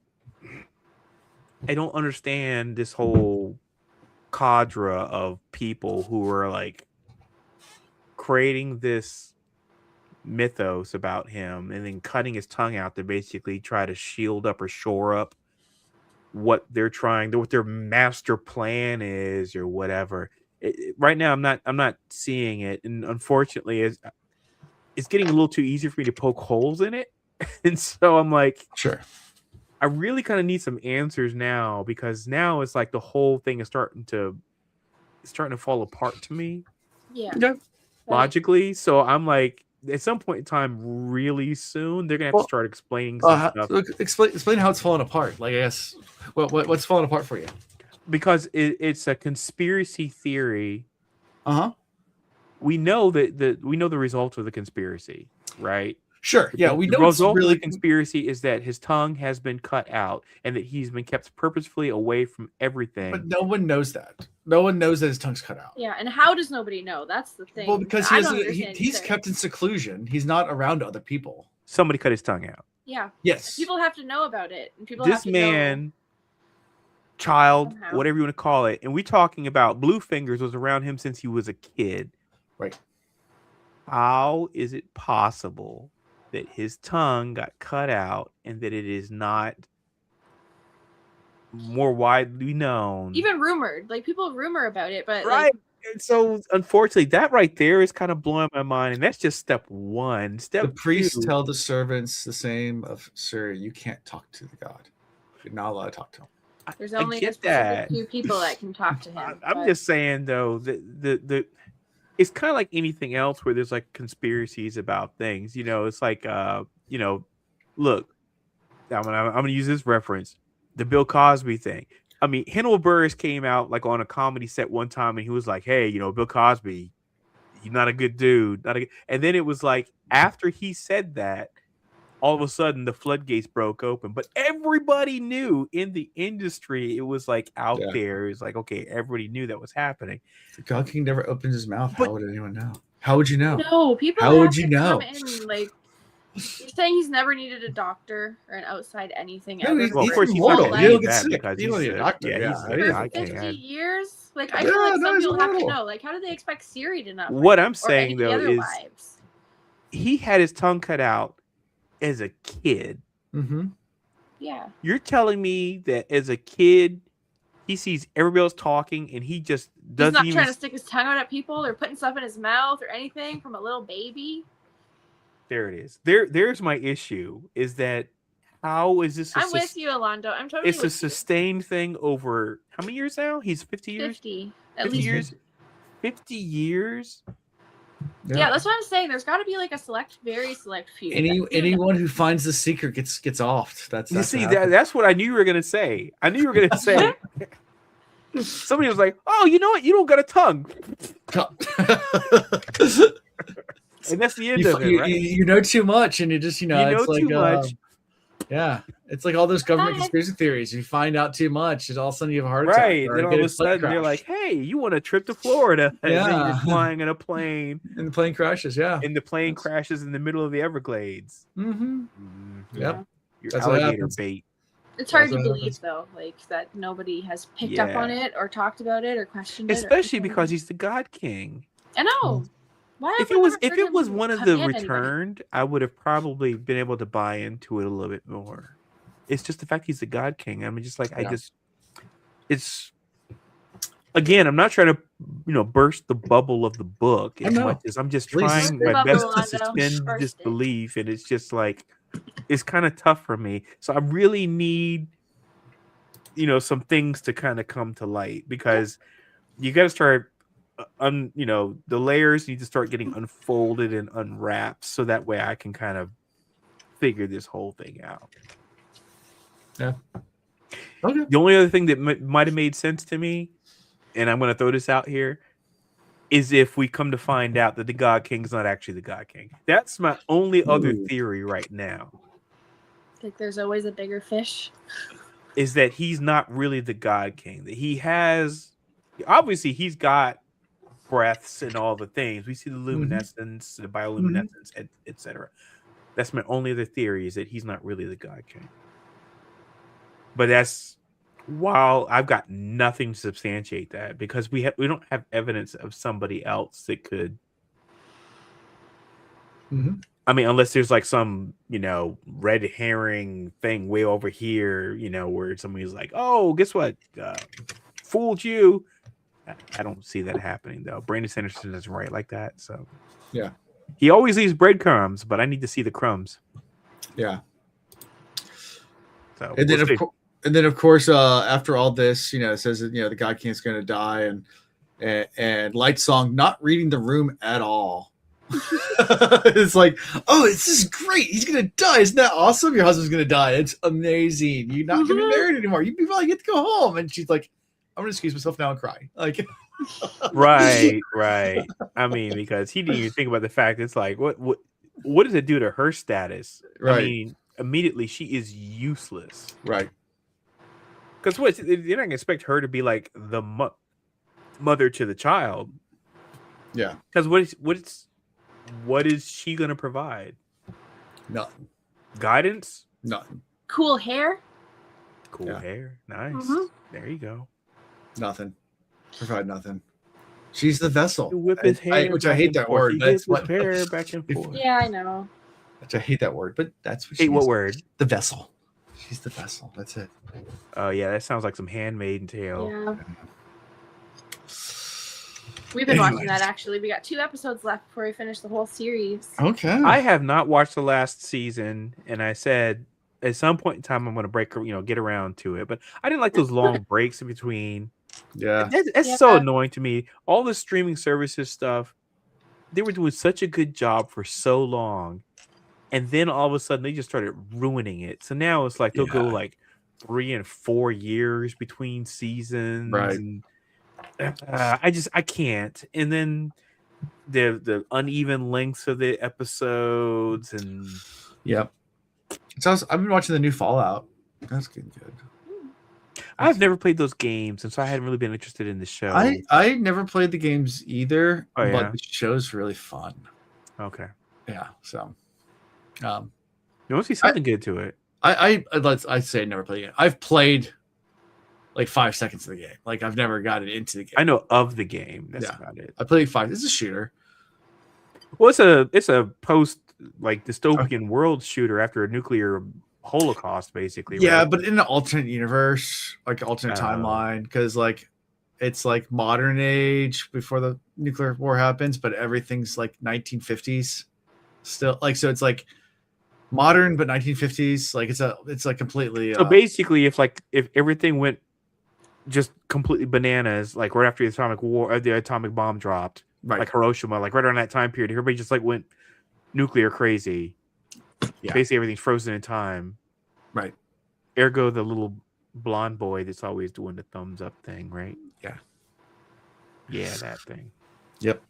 I don't understand this whole cadre of people who are like creating this mythos about him and then cutting his tongue out to basically try to shield up or shore up what their master plan is or whatever. Right now, I'm not seeing it, and unfortunately, it's getting a little too easy for me to poke holes in it, and so I'm like, sure. I really kind of need some answers now, because now it's like the whole thing is starting to fall apart to me. Yeah. Logically. So I'm like, at some point in time, really soon, they're gonna have to start explaining some stuff. Explain how it's falling apart. Like, I guess what's falling apart for you? Because it's a conspiracy theory. We know the result of the conspiracy, right? Sure. Yeah, we know the result really... of the conspiracy is that his tongue has been cut out and that he's been kept purposefully away from everything. But no one knows that. No one knows that his tongue's cut out. Yeah, and how does nobody know? That's the thing. Well, because he's kept in seclusion. He's not around other people. Somebody cut his tongue out. Yeah. Yes. People have to know about it. And people this have to man, know child, somehow. Whatever you want to call it, and we talking about Blue Fingers was around him since he was a kid. Right. How is it possible that his tongue got cut out and that it is not more widely known? Even rumored. Like, people rumor about it, but right. And so unfortunately, that right there is kind of blowing my mind, and that's just step one. The priests tell the servants the same of, sir, you can't talk to the god. You're not allowed to talk to him. There's only a specific few people that can talk to him. I'm just saying, though, the it's kind of like anything else where there's like conspiracies about things. It's like look, I'm gonna use this reference, the Bill Cosby thing. I mean, Hannibal Buress came out like on a comedy set one time, and he was like, "Hey, Bill Cosby, he's not a good dude." And then it was like after he said that, all of a sudden the floodgates broke open. But everybody knew in the industry, it was like out there. It was like, okay, everybody knew that was happening. The God King never opens his mouth. How would anyone know? How would you know? No, people. How would you know? Come in, like, you're saying he's never needed a doctor or an outside anything. No, ever. He's of course, immortal. he's You don't get that sick. because You don't need a doctor. Yeah, for 50 years. Like, I Yeah, feel like no, some he's people have to immortal. know. Like, how do they expect Siri to know? What I'm Or saying any though other is wives? he had his tongue cut out as a kid. Mm-hmm. Yeah. You're telling me that as a kid, he sees everybody else talking and he just doesn't He's not even trying to stick his tongue out at people or putting stuff in his mouth or anything from a little baby. There it is. There's my issue, is that how is this? I'm with you, Alondo. I'm totally It's with a sustained thing over how many years now? He's 50 years? 50. At 50 least years? 50 years? Yeah, that's what I'm saying. There's got to be like a very select few. Anyone who finds the secret gets offed. That's that's what I knew you were gonna say. I knew you were gonna say. Somebody was like, "Oh, you know what? You don't got a tongue." And that's the end of it, right? You know too much, and you just you know it's too like, much. Yeah, it's like all those government Hi. conspiracy theories. You find out too much, and all of a sudden you have a heart attack. Right. Or Then all get of a a plane sudden they're crash. like, "Hey, you want a trip to Florida?" And then you're Yeah. flying in a plane, and the plane crashes. Yeah. and the plane That's- crashes in the middle of the Everglades. Mm-hmm. Mhm. Yep. Your That's what alligator happens. bait. It's hard That's to what believe happens. though, like that nobody has picked up on Yeah. it or talked about it or questioned it. or Especially anything. because he's the God King. I know. Why have If we it was never if heard it him was one of come the in anybody? returned, I would have probably been able to buy into it a little bit more. It's just the fact he's the God King. I mean, just like Yeah. it's again, I'm not trying to burst the bubble of the book as no. much as I'm just Please. trying Burst my the best bubble, to Lonzo. suspend Burst it. disbelief, and it's just like it's kind of tough for me. So I really need some things to kind of come to light, because you got to start the layers need to start getting unfolded and unwrapped, so that way I can kind of figure this whole thing out. Yeah. Okay. The only other thing that might have made sense to me, and I'm going to throw this out here, is if we come to find out that the God King is not actually the God King. That's my only other Ooh. theory right now. Like there's always a bigger fish. Is that he's not really the God King. That he has, obviously he's got breaths and all the things. We see the luminescence, the bioluminescence, etc. That's my only other theory, is that he's not really the God King. But that's, while I've got nothing to substantiate that, because we don't have evidence of somebody else that could. I mean, unless there's like some red herring thing way over here, where somebody's like, "Oh, guess what? Fooled you." I don't see that happening though. Brandon Sanderson doesn't write like that, so Yeah. he always leaves breadcrumbs, but I need to see the crumbs. Yeah. So And then of course, after all this, it says that the God King's going to die, and Light Song not reading the room at all. It's like, oh, this is great. He's going to die. Isn't that awesome? Your husband's going to die. It's amazing. You're not going to be married anymore. You probably get to go home. And she's like, I'm going to excuse myself now and cry. Like, right. I mean, because he didn't even think about the fact it's like, what does it do to her status? Right. I mean, immediately she is useless. Right. Because you're not going to expect her to be like the mother to the child. Yeah. Because what is she going to provide? Nothing. Guidance? Nothing. Cool hair. Cool hair. Nice. There you go. Nothing. Provide nothing. She's the vessel. Whip his hair, which I hate that word. That's what. Hair back and forth. Yeah, I know. Which I hate that word, but that's what. Hate what word? The vessel. She's the vessel. That's it. Oh yeah, that sounds like some Handmaid's Tale. Yeah. We've been watching that actually. We got 2 episodes left before we finish the whole series. Okay. I have not watched the last season, and I said at some point in time I'm going to get around to it. But I didn't like those long breaks in between. Yeah. That's so annoying to me. All the streaming services stuff, they were doing such a good job for so long, and then all of a sudden they just started ruining it. So now it's like they'll go like 3 and 4 years between seasons, right? And I can't. And then the uneven lengths of the episodes, and yep. So I've been watching the new Fallout. That's good. I've never played those games, and so I hadn't really been interested in the show. I never played the games either, but the show's really fun. Okay. Yeah. So, there must be something good to it. I'd say never played it. I've played like 5 seconds of the game. Like I've never gotten into the game. I know of the game. That's about it. I played 5. It's a shooter. Well, it's a post like dystopian world shooter after a nuclear holocaust, basically. Yeah, right? but in an alternate universe, like alternate timeline, because like it's like modern age before the nuclear war happens, but everything's like 1950s still. Like so, it's like modern but 1950s. Like it's like completely. So basically, if everything went just completely bananas, like right after the atomic war, the atomic bomb dropped, right. Like Hiroshima, like right around that time period, everybody just like went nuclear crazy. Yeah. Basically, everything's frozen in time. Right. Ergo, the little blonde boy that's always doing the thumbs up thing, right? Yeah. Yeah, that thing. Yep.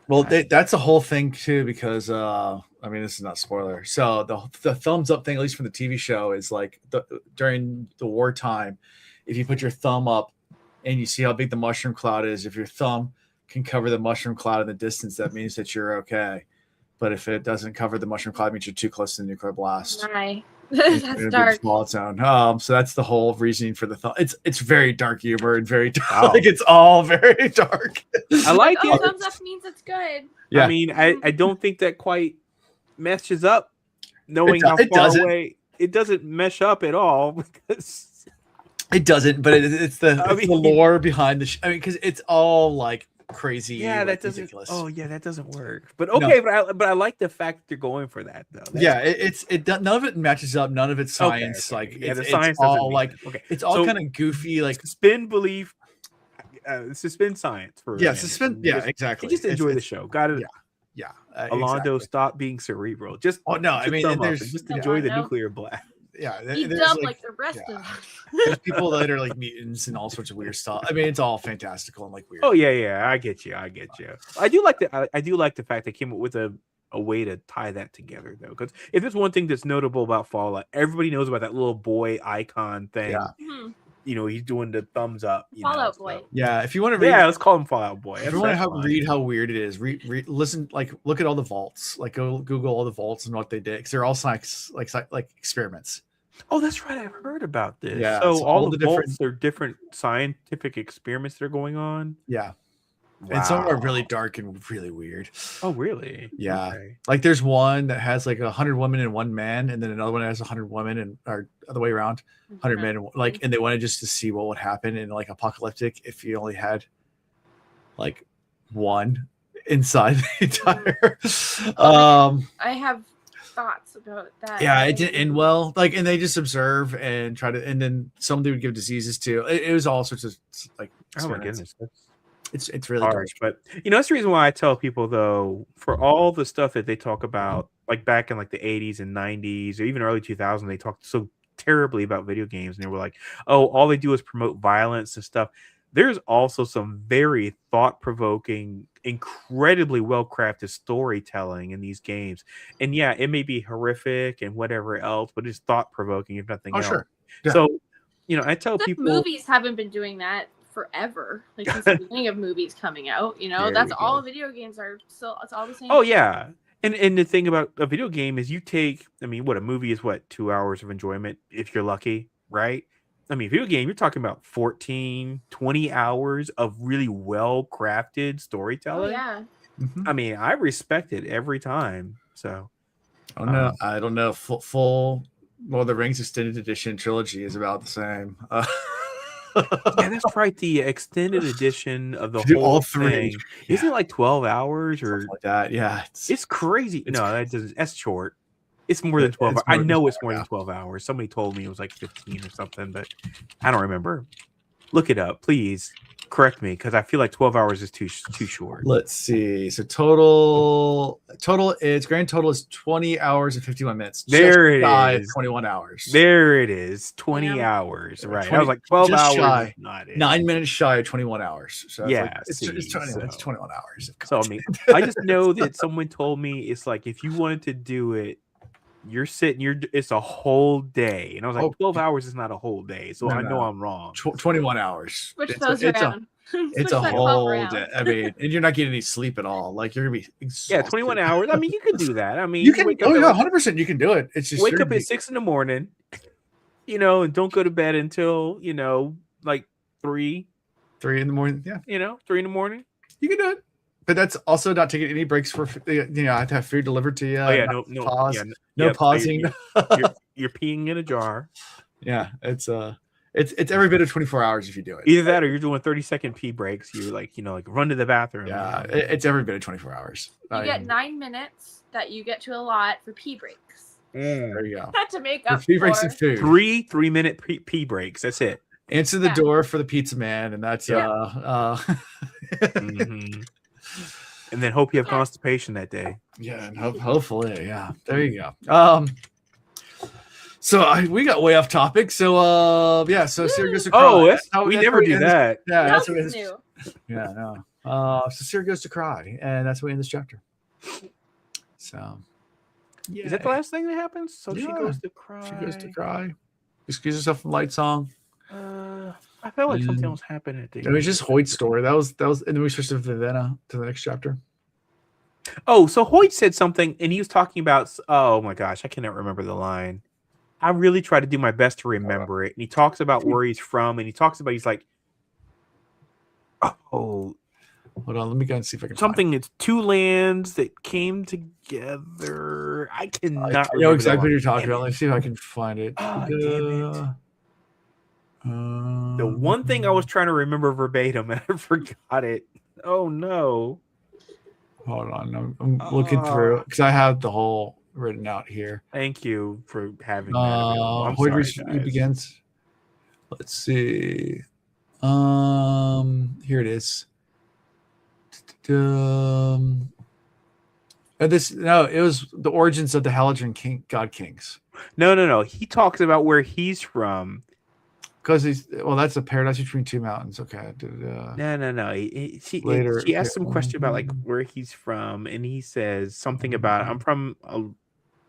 Well, that's a whole thing too, because I mean, this is not spoiler. So the thumbs up thing, at least from the TV show, is like during the wartime, if you put your thumb up and you see how big the mushroom cloud is, if your thumb can cover the mushroom cloud in the distance, that means that you're okay. But if it doesn't cover the mushroom cloud, it means you're too close to the nuclear blast. Right. That's dark. Zone. So that's the whole reasoning for the thumb. It's very dark humor and very dark. Wow. Like it's all very dark. I like it. Thumbs up means it's good. Yeah. I mean, I don't think that quite meshes up. Knowing how it far doesn't. away it doesn't mesh up at all because it doesn't. But it's the lore behind the. I mean, because it's all like crazy. Yeah, like, that doesn't. ridiculous. Oh, yeah, that doesn't work. But okay, but I like the fact that they're going for that though. None of it matches up. None of it's science. Okay. Like yeah, the it's science all like okay. it's all kind of goofy. Like suspend belief, suspend science for suspend. Yeah, exactly. Just enjoy the show. Got it. Yeah. Alondo, exactly. Stop being cerebral. Just no, I mean, just enjoy the nuclear blast. Yeah, be dumb like the rest of us. There's people that are like mutants and all sorts of weird stuff. I mean, it's all fantastical and like weird. Oh yeah, I get you. I do like the fact they came up with a way to tie that together though, because if there's one thing that's notable about Fallout, everybody knows about that little boy icon thing. Yeah. Mm-hmm. You know, he's doing the thumbs up. Fallout Boy. So. Yeah, if you want to read, let's call him Fallout Boy. If you want to read how weird it is, listen, like look at all the vaults, like go Google all the vaults and what they did, because they're all science, like experiments. Oh, that's right. I've heard about this. Yeah, so all the vaults are different scientific experiments that are going on. Yeah. Wow. And some are really dark and really weird. Oh, really? Yeah. Okay. Like there's one that has like 100 women and one man, and then another one that has 100 women and or other way around, 100 men. And and they wanted just to see what would happen in like apocalyptic if you only had like one inside the entire. I have thoughts about that. Yeah, it didn't end well. Like, and they just observe and try to, and then some they would give diseases to. It was all sorts of like. Oh my goodness. It's really harsh, but that's the reason why I tell people though, for all the stuff that they talk about, like back in like the 80s and 90s or even early 2000s, they talked so terribly about video games and they were like, oh, all they do is promote violence and stuff. There's also some very thought-provoking, incredibly well-crafted storytelling in these games. And yeah, it may be horrific and whatever else, but it's thought-provoking if nothing else. Sure. Yeah. So, I tell people movies haven't been doing that forever, like since the beginning of movies coming out. That's all video games are still. It's all the same. Oh yeah, and the thing about a video game is you take. I mean, what a movie is 2 hours of enjoyment if you're lucky, right? I mean, video game, you're talking about 14, 20 hours of really well crafted storytelling. Oh, yeah. I mean, I respect it every time. So, I don't know. Full Lord of the Rings extended edition trilogy is about the same. Yeah, that's right. The extended edition of the whole all three. Thing. Yeah. Isn't it like 12 hours or something like that? Yeah, it's crazy. That doesn't. That's short. It's more than 12 hours. I know it's more than 12 hours. Somebody told me it was like 15 or something, but I don't remember. Look it up, please. Correct me, because I feel like 12 hours is too short. Let's see. So grand total is 20 hours and 51 minutes. There it is. 21 hours. There it is. 20 hours. Right. I was like 12 hours. Shy, not 9 minutes shy of 21 hours. So yeah, it's 21 hours. So I mean, I just know that someone told me it's like if you wanted to do it, it's a whole day. And I was like, 12 hours is not a whole day. So I know I'm wrong. 21 hours. Switch those around. It's a whole day. I mean, and you're not getting any sleep at all. Like you're gonna be exhausted. Yeah, 21 hours. I mean, you can do that. I mean, you can. 100%. You can do it. It's just wake up at 6 a.m. And don't go to bed until like 3 in the morning. Yeah, 3 in the morning. You can do it. But that's also not taking any breaks for I have to have food delivered to you. Oh yeah, no pausing. You're peeing in a jar. Yeah, it's every bit of 24 hours if you do it. Either that or you're doing 30-second pee breaks. You like run to the bathroom. Yeah, it's every bit of 24 hours. You get 9 minutes that you get to allot for pee breaks. There you go. Not to make up pee breaks and food. 3-minute pee breaks. That's it. Answer the door for the pizza man, and that's mm-hmm. And then hope you have constipation that day. Yeah, and hopefully, yeah. There you go. So we got way off topic. So so Siri goes to cry. We never do that. Yeah, that's what it is. Yeah, no. So Siri goes to cry, and that's why we end this chapter. So, Is that the last thing that happens? So she Yeah. goes to cry. She goes to cry. Excuse herself from Light Song. I felt like something else happened at the It was just Hoyt's story. That was, and then we switched to Vivenna to the next chapter. Oh, so Hoyt said something, and he was talking about. Oh my gosh, I cannot remember the line. I really try to do my best to remember it. And he talks about where he's from, and he talks about he's like, oh, hold on, let me go and see if I can something. It's two lands that came together. I cannot. I know exactly what you're talking Damn about. it. Let me see if I can find it. Oh, damn it. The one thing I was trying to remember verbatim, and I forgot it. Oh no. Hold on, I'm looking through because I have the whole written out here. Thank you for having that available. I'm Hoyt sorry, guys. begins. Let's see. Here it is. And it was the origins of the Halogen God Kings. No. He talks about where he's from. Because that's a paradise between two mountains. Okay. No. She asked some question about like where he's from, and he says something about I'm from a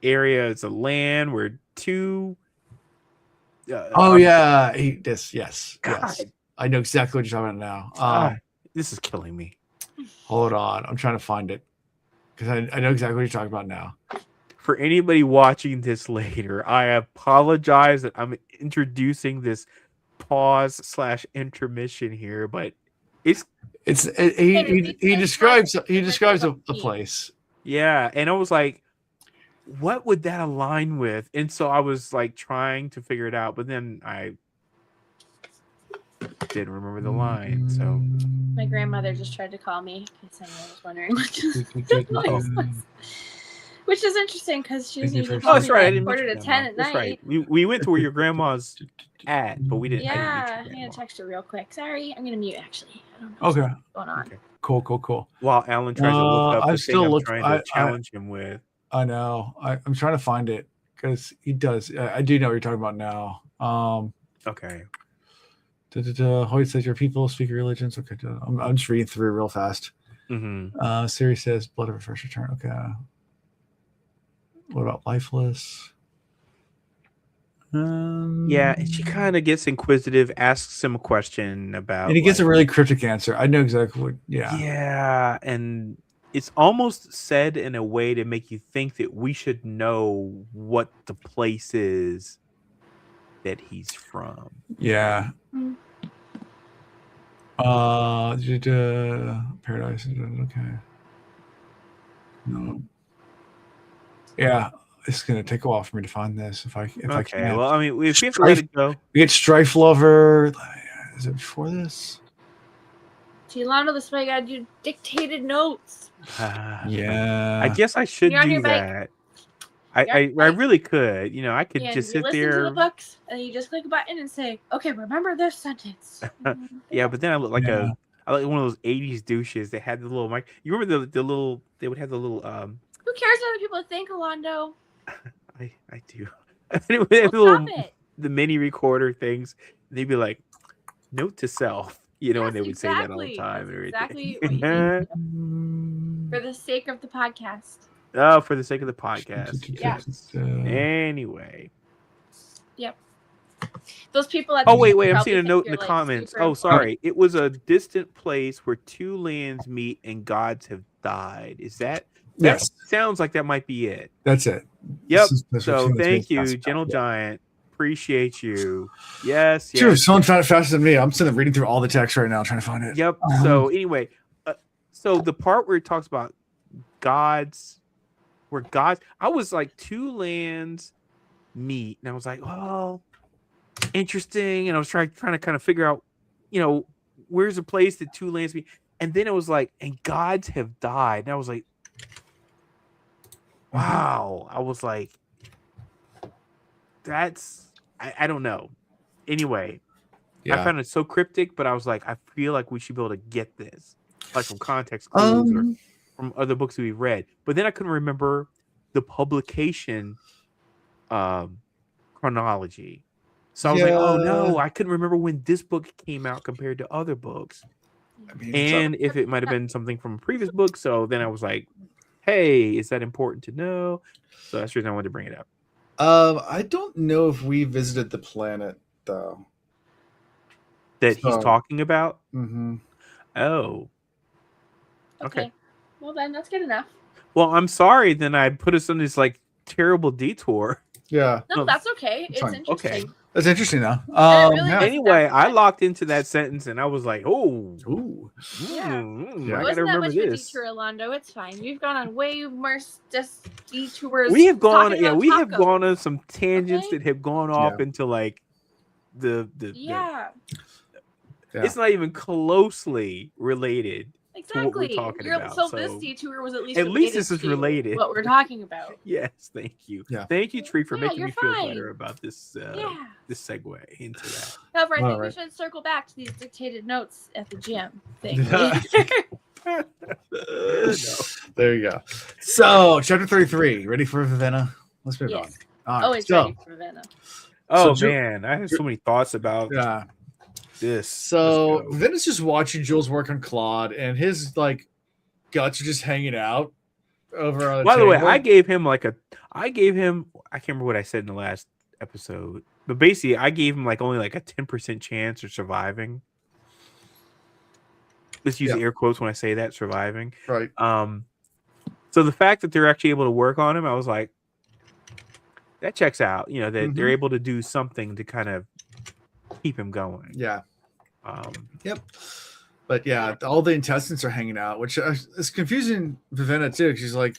area. It's a land where two. Yes. God. Yes. I know exactly what you're talking about now. This is killing me. Hold on, I'm trying to find it because I know exactly what you're talking about now. For anybody watching this later, I apologize that I'm introducing this pause/intermission here, but he describes the place. Yeah, and I was like, what would that align with? And so I was like trying to figure it out, but then I didn't remember the line. So my grandmother just tried to call me because I was wondering what the noise was. Which is interesting because she doesn't even call me right. like 9:45 at That's night. right. We went to where your grandma's at, but we didn't. Yeah, I'm gonna text her real quick. Sorry, I'm gonna mute actually. I don't know Okay. what's going on. Okay. Cool. While Alan tries to look up the thing I'm trying to challenge him with. I know. I'm trying to find it because he does. I do know what you're talking about now. Okay. Hoyt says your people speak your religions. Okay. I'm just reading through real fast. Mm-hmm. Siri says blood of a fresh return. Okay. What about lifeless? Yeah, and she kind of gets inquisitive, asks him a question about, and he gets a really cryptic answer. I know exactly what. Yeah, and it's almost said in a way to make you think that we should know what the place is that he's from. Yeah. Paradise. Okay. No. Yeah, it's gonna take a while for me to find this. If I can. Well, I mean, if we have to let it go, we get Strife Lover. Is it before this? Tilano, this way, God, you dictated notes. Yeah. I guess I should do that. I really could. You know, I could just sit there. Listen to the books, and you just click a button and say, "Okay, remember this sentence." Yeah, but then I look like I like one of those '80s douches. They had the little mic. You remember the little? They would have the little. Who cares what other people think, Alondo? I do. The mini recorder things. They'd be like, "Note to self," you know, and they would say that all the time. That's exactly what you think. For the sake of the podcast. Oh, for the sake of the podcast. Yes. Anyway. Yep. Those people at wait, I'm seeing a note in the comments. Oh, sorry. It was a distant place where two lands meet and gods have died. Is that? Yes. Sounds like that might be it. That's it. Yep. So thank you, Gentle Giant. Appreciate you. Yes. True. Someone found it faster than me. I'm sitting reading through all the text right now trying to find it. Yep. So anyway, so the part where it talks about gods, I was like two lands meet, and I was like, well, interesting. And I was trying to kind of figure out, you know, where's the place that two lands meet, and then it was like, and gods have died, and I was like, wow. I was like, that's I don't know. Anyway, I found it so cryptic, but I was like, I feel like we should be able to get this, like from context clues or from other books that we've read. But then I couldn't remember the publication chronology. So I was like, oh no, I couldn't remember when this book came out compared to other books. I mean, and if it might have been something from a previous book. So then I was like, hey, is that important to know? So that's the reason I wanted to bring it up. I don't know if we visited the planet though. That he's talking about? Mm-hmm. Oh. Okay. Well, then that's good enough. Well, I'm sorry. Then I put us on this like terrible detour. Yeah. No, that's okay. It's fine. interesting. Okay. That's interesting though. Really Yeah. Anyway, I locked into that sentence and I was like, oh, Ooh. Yeah. I It gotta wasn't that remember much of a this. detour, Londo. It's fine. We've gone on way more just detours. We have gone, talking about we have tacos. gone on some tangents Okay. that have gone off Yeah. into like the Yeah. It's not even closely related to what we're Exactly. talking about. So this detour was at least this is related. what we're talking about. Yes, thank you. Yeah. Thank you, Tree, for Yeah, making you're me feel fine. better about this this segue into that. However, I think we Alright. should circle back to these dictated notes at the gym thing. There you go. So, chapter 33. Ready for Vivenna? Let's move Yes. on. All right, Always so, ready for Vivenna. Oh So, man, I have so many thoughts about yeah. this. So, Let's go. Vivenna's just watching Jules work on Claude, and his like guts are just hanging out over on the By the way, table. I gave him I can't remember what I said in the last episode, but basically I gave him like only like a 10% chance of surviving. Let's use air quotes when I say that, surviving. Right. So the fact that they're actually able to work on him, I was like, that checks out. You know, that they're able to do something to kind of keep him going. Yeah. Yep. But yeah, all the intestines are hanging out, which is confusing Vivenna too. She's like,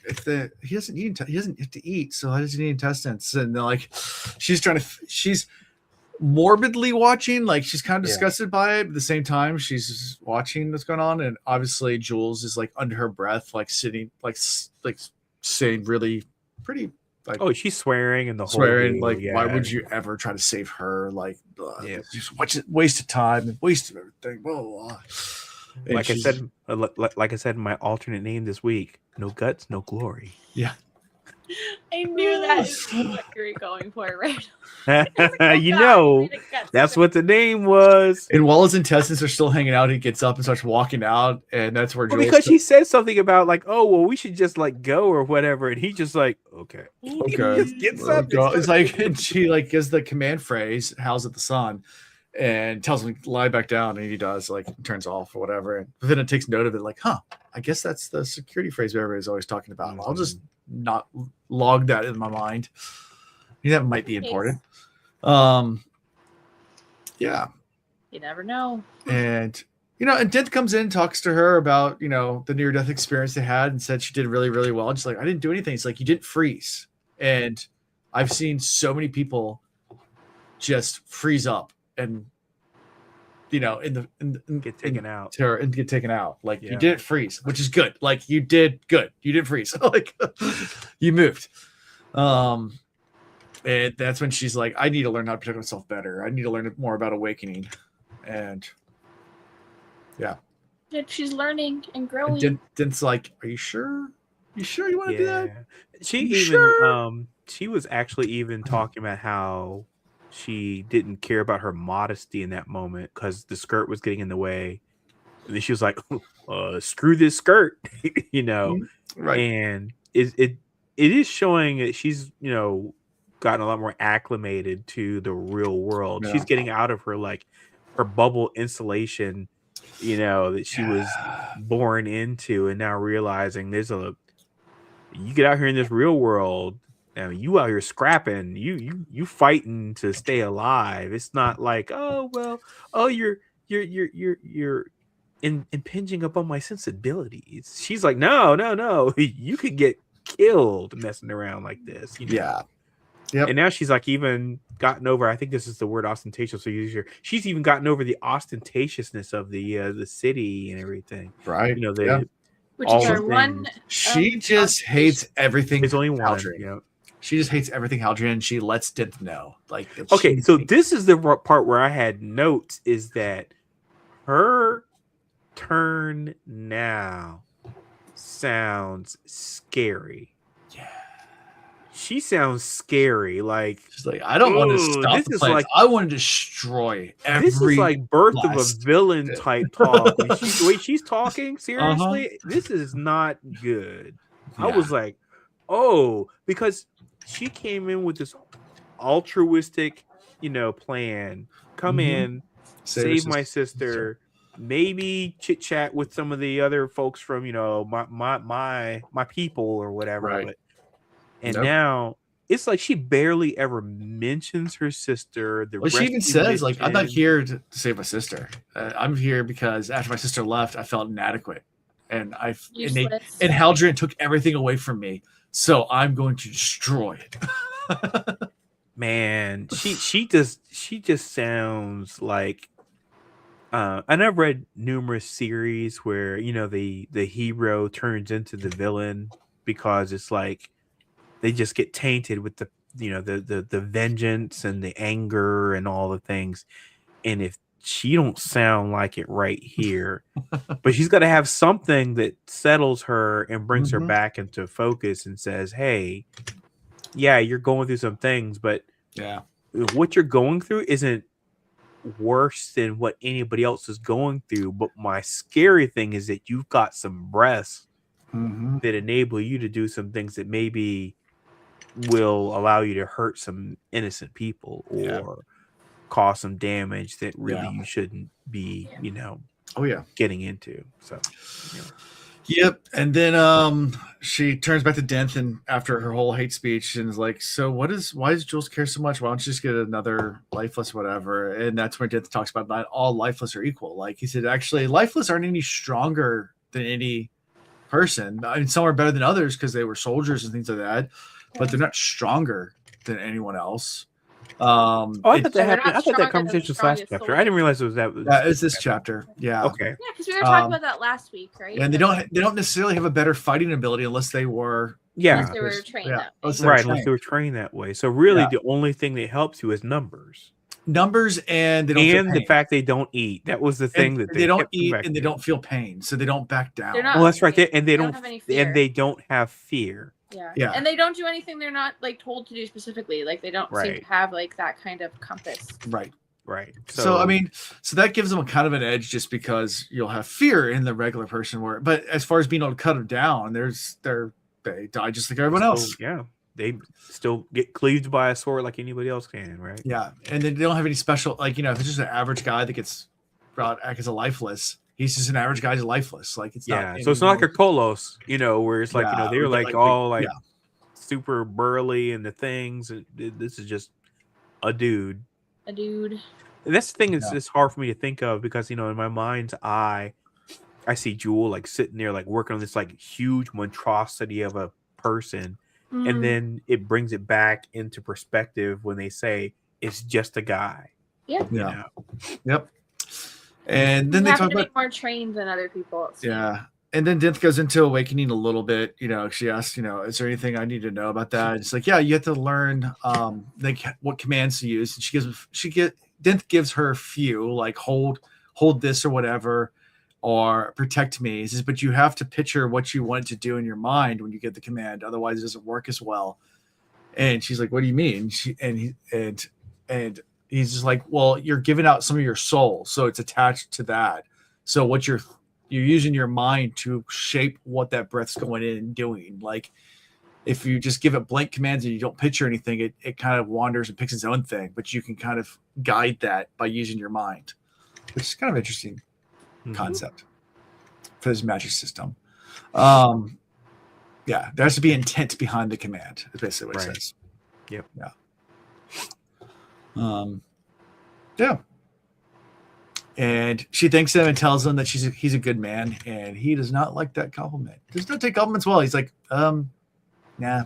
he doesn't get to eat, so how does he need intestines? And they're like, she's morbidly watching, like she's kind of disgusted by it, but at the same time she's watching what's going on. And obviously Jules is like under her breath, like sitting, like saying really pretty, like, oh, she's swearing and the swearing, whole like, why would you ever try to save her? Like, just waste of time and waste of everything. Blah, blah, blah. Like I said in my alternate name this week, no guts, no glory. Yeah. I knew that is what you were going for, right? You know, that's what the name was. And while his intestines are still hanging out, he gets up and starts walking out, and that's where Jules because he said something about like, oh well, we should just like go or whatever, and he just like, okay. Okay. Just gets up. It's like, and she like gives the command phrase, "How's it the sun?" and tells him to lie back down, and he does, like turns off or whatever. And then it takes note of it, like, I guess that's the security phrase everybody's always talking about. I'll just not log that in my mind. That might be important. Yeah. You never know. And and Dent comes in and talks to her about, the near-death experience they had and said she did really, really well. And she's like, I didn't do anything. It's like, you didn't freeze. And I've seen so many people just freeze up and, get taken out. And get taken out. Like, you didn't freeze, which is good. Like, you did good. You didn't freeze. Like, you moved. And that's when she's like, I need to learn how to protect myself better. I need to learn more about awakening. And she's learning and growing. And Dent's like, are you sure? You sure you want to do that? She was actually even talking about how she didn't care about her modesty in that moment because the skirt was getting in the way. And then she was like, screw this skirt, Right. And it is showing that she's, gotten a lot more acclimated to the real world. Yeah. She's getting out of her bubble insulation, that she was born into, and now realizing you get out here in this real world, and you out here scrapping, you fighting to stay alive. It's not like, you're impinging upon my sensibilities. She's like, no, you could get killed messing around like this. Yeah. Yep. And now she's like even gotten over, I think this is the word ostentatious, so use here. She's even gotten over the ostentatiousness of the city and everything. Right. Which is our one. She just hates everything. There's only one. Haldren. She just hates everything Haldren, and she lets Dent know. Like, okay, so this is the part where I had notes, is that her turn now sounds scary. Yeah. she sounds scary. Like She's like, I don't want to "Ooh, stop this the is planets. like I want to destroy this is every like birth of a last villain bit." type talk. When the way she's talking, seriously, Uh-huh. this is not good. I Yeah. was like, oh, because she came in with this altruistic, plan. Come Mhm. in, Save her save my sister, maybe chit chat with some of the other folks from, my people or whatever. Right. But and Nope. now it's like she barely ever mentions her sister. The Well, she even rescue says, like, I'm not mission. here to save my sister. I'm here because after my sister left, I felt inadequate. And Useless. and Haldren took everything away from me. So I'm going to destroy it. Man, she just sounds like and I've read numerous series where the hero turns into the villain because it's like they just get tainted with the vengeance and the anger and all the things. And if she don't sound like it right here, but she's got to have something that settles her and brings her Mhm. back into focus and says, hey, yeah, you're going through some things, but Yeah. what you're going through isn't worse than what anybody else is going through. But my scary thing is that you've got some breasts Mhm. that enable you to do some things that maybe will allow you to hurt some innocent people Yeah. or cause some damage that really Yeah. you shouldn't be, Oh, yeah. getting into. So, Yep. And then she turns back to Denton after her whole hate speech and is like, so why does Jules care so much? Why don't you just get another lifeless, whatever? And that's where Denton talks about not all lifeless are equal. Like he said, actually, lifeless aren't any stronger than any person. I mean, some are better than others because they were soldiers and things like that, but they're not stronger than anyone else. I thought that they're happened. not I thought that stronger than conversation the was last strongest chapter. I didn't realize it was that. That is this chapter. Yeah. Okay. Yeah, because we were talking Um, about that last week, right? And they don't necessarily have a better fighting ability unless they were Yeah. They were trained that way. unless they were Right. Unless they trained. were trained that way. So really, Yeah. the only thing that helps you is numbers Numbers, and they don't feel and the pain. fact they don't eat. That was the thing And that they don't kept coming eat back and they to. don't feel pain, so they don't back down. They're not Well, that's right. afraid. And they don't have any fear. and they don't have fear. Yeah. Yeah. And they don't do anything they're not like told to do specifically. Like they don't seem Right. to have like that kind of compass. Right. Right. So I mean, so that gives them a kind of an edge just because you'll have fear in the regular person where, but as far as being able to cut them down, they die just like everyone else. Yeah. They still get cleaved by a sword like anybody else can, right? Yeah. And they don't have any special, like, if it's just an average guy that gets brought back as a lifeless, he's just an average guy who's lifeless. Like it's not. So it's not like a Kolos, where it's like, Yeah, they're or like like all big- like super burly and the things. This is just a dude. A dude. And that's the thing is it's hard for me to think of because, in my mind's eye, I see Jewel like sitting there like working on this like huge monstrosity of a person. And then it brings it back into perspective when they say it's just a guy. Yeah. Yeah. Yep. And then they talk about more trained than other people. Yeah. And then Dinth goes into awakening a little bit. She asks, is there anything I need to know about that? It's like, yeah, you have to learn like what commands to use. And Dinth gives her a few, like hold this or whatever, or protect me. He says, but you have to picture what you want to do in your mind when you get the command. Otherwise it doesn't work as well. And she's like, what do you mean? And he's just like, well, you're giving out some of your soul. So it's attached to that. So what you're using your mind to shape what that breath's going in and doing. Like if you just give it blank commands and you don't picture anything, it kind of wanders and picks its own thing, but you can kind of guide that by using your mind, which is kind of interesting concept for this magic system. Yeah, there has to be intent behind the command. Is basically what it says. Yep. Yeah. Yeah. And she thanks him and tells him that he's a good man, and he does not like that compliment. Does not take compliments well. He's like, nah.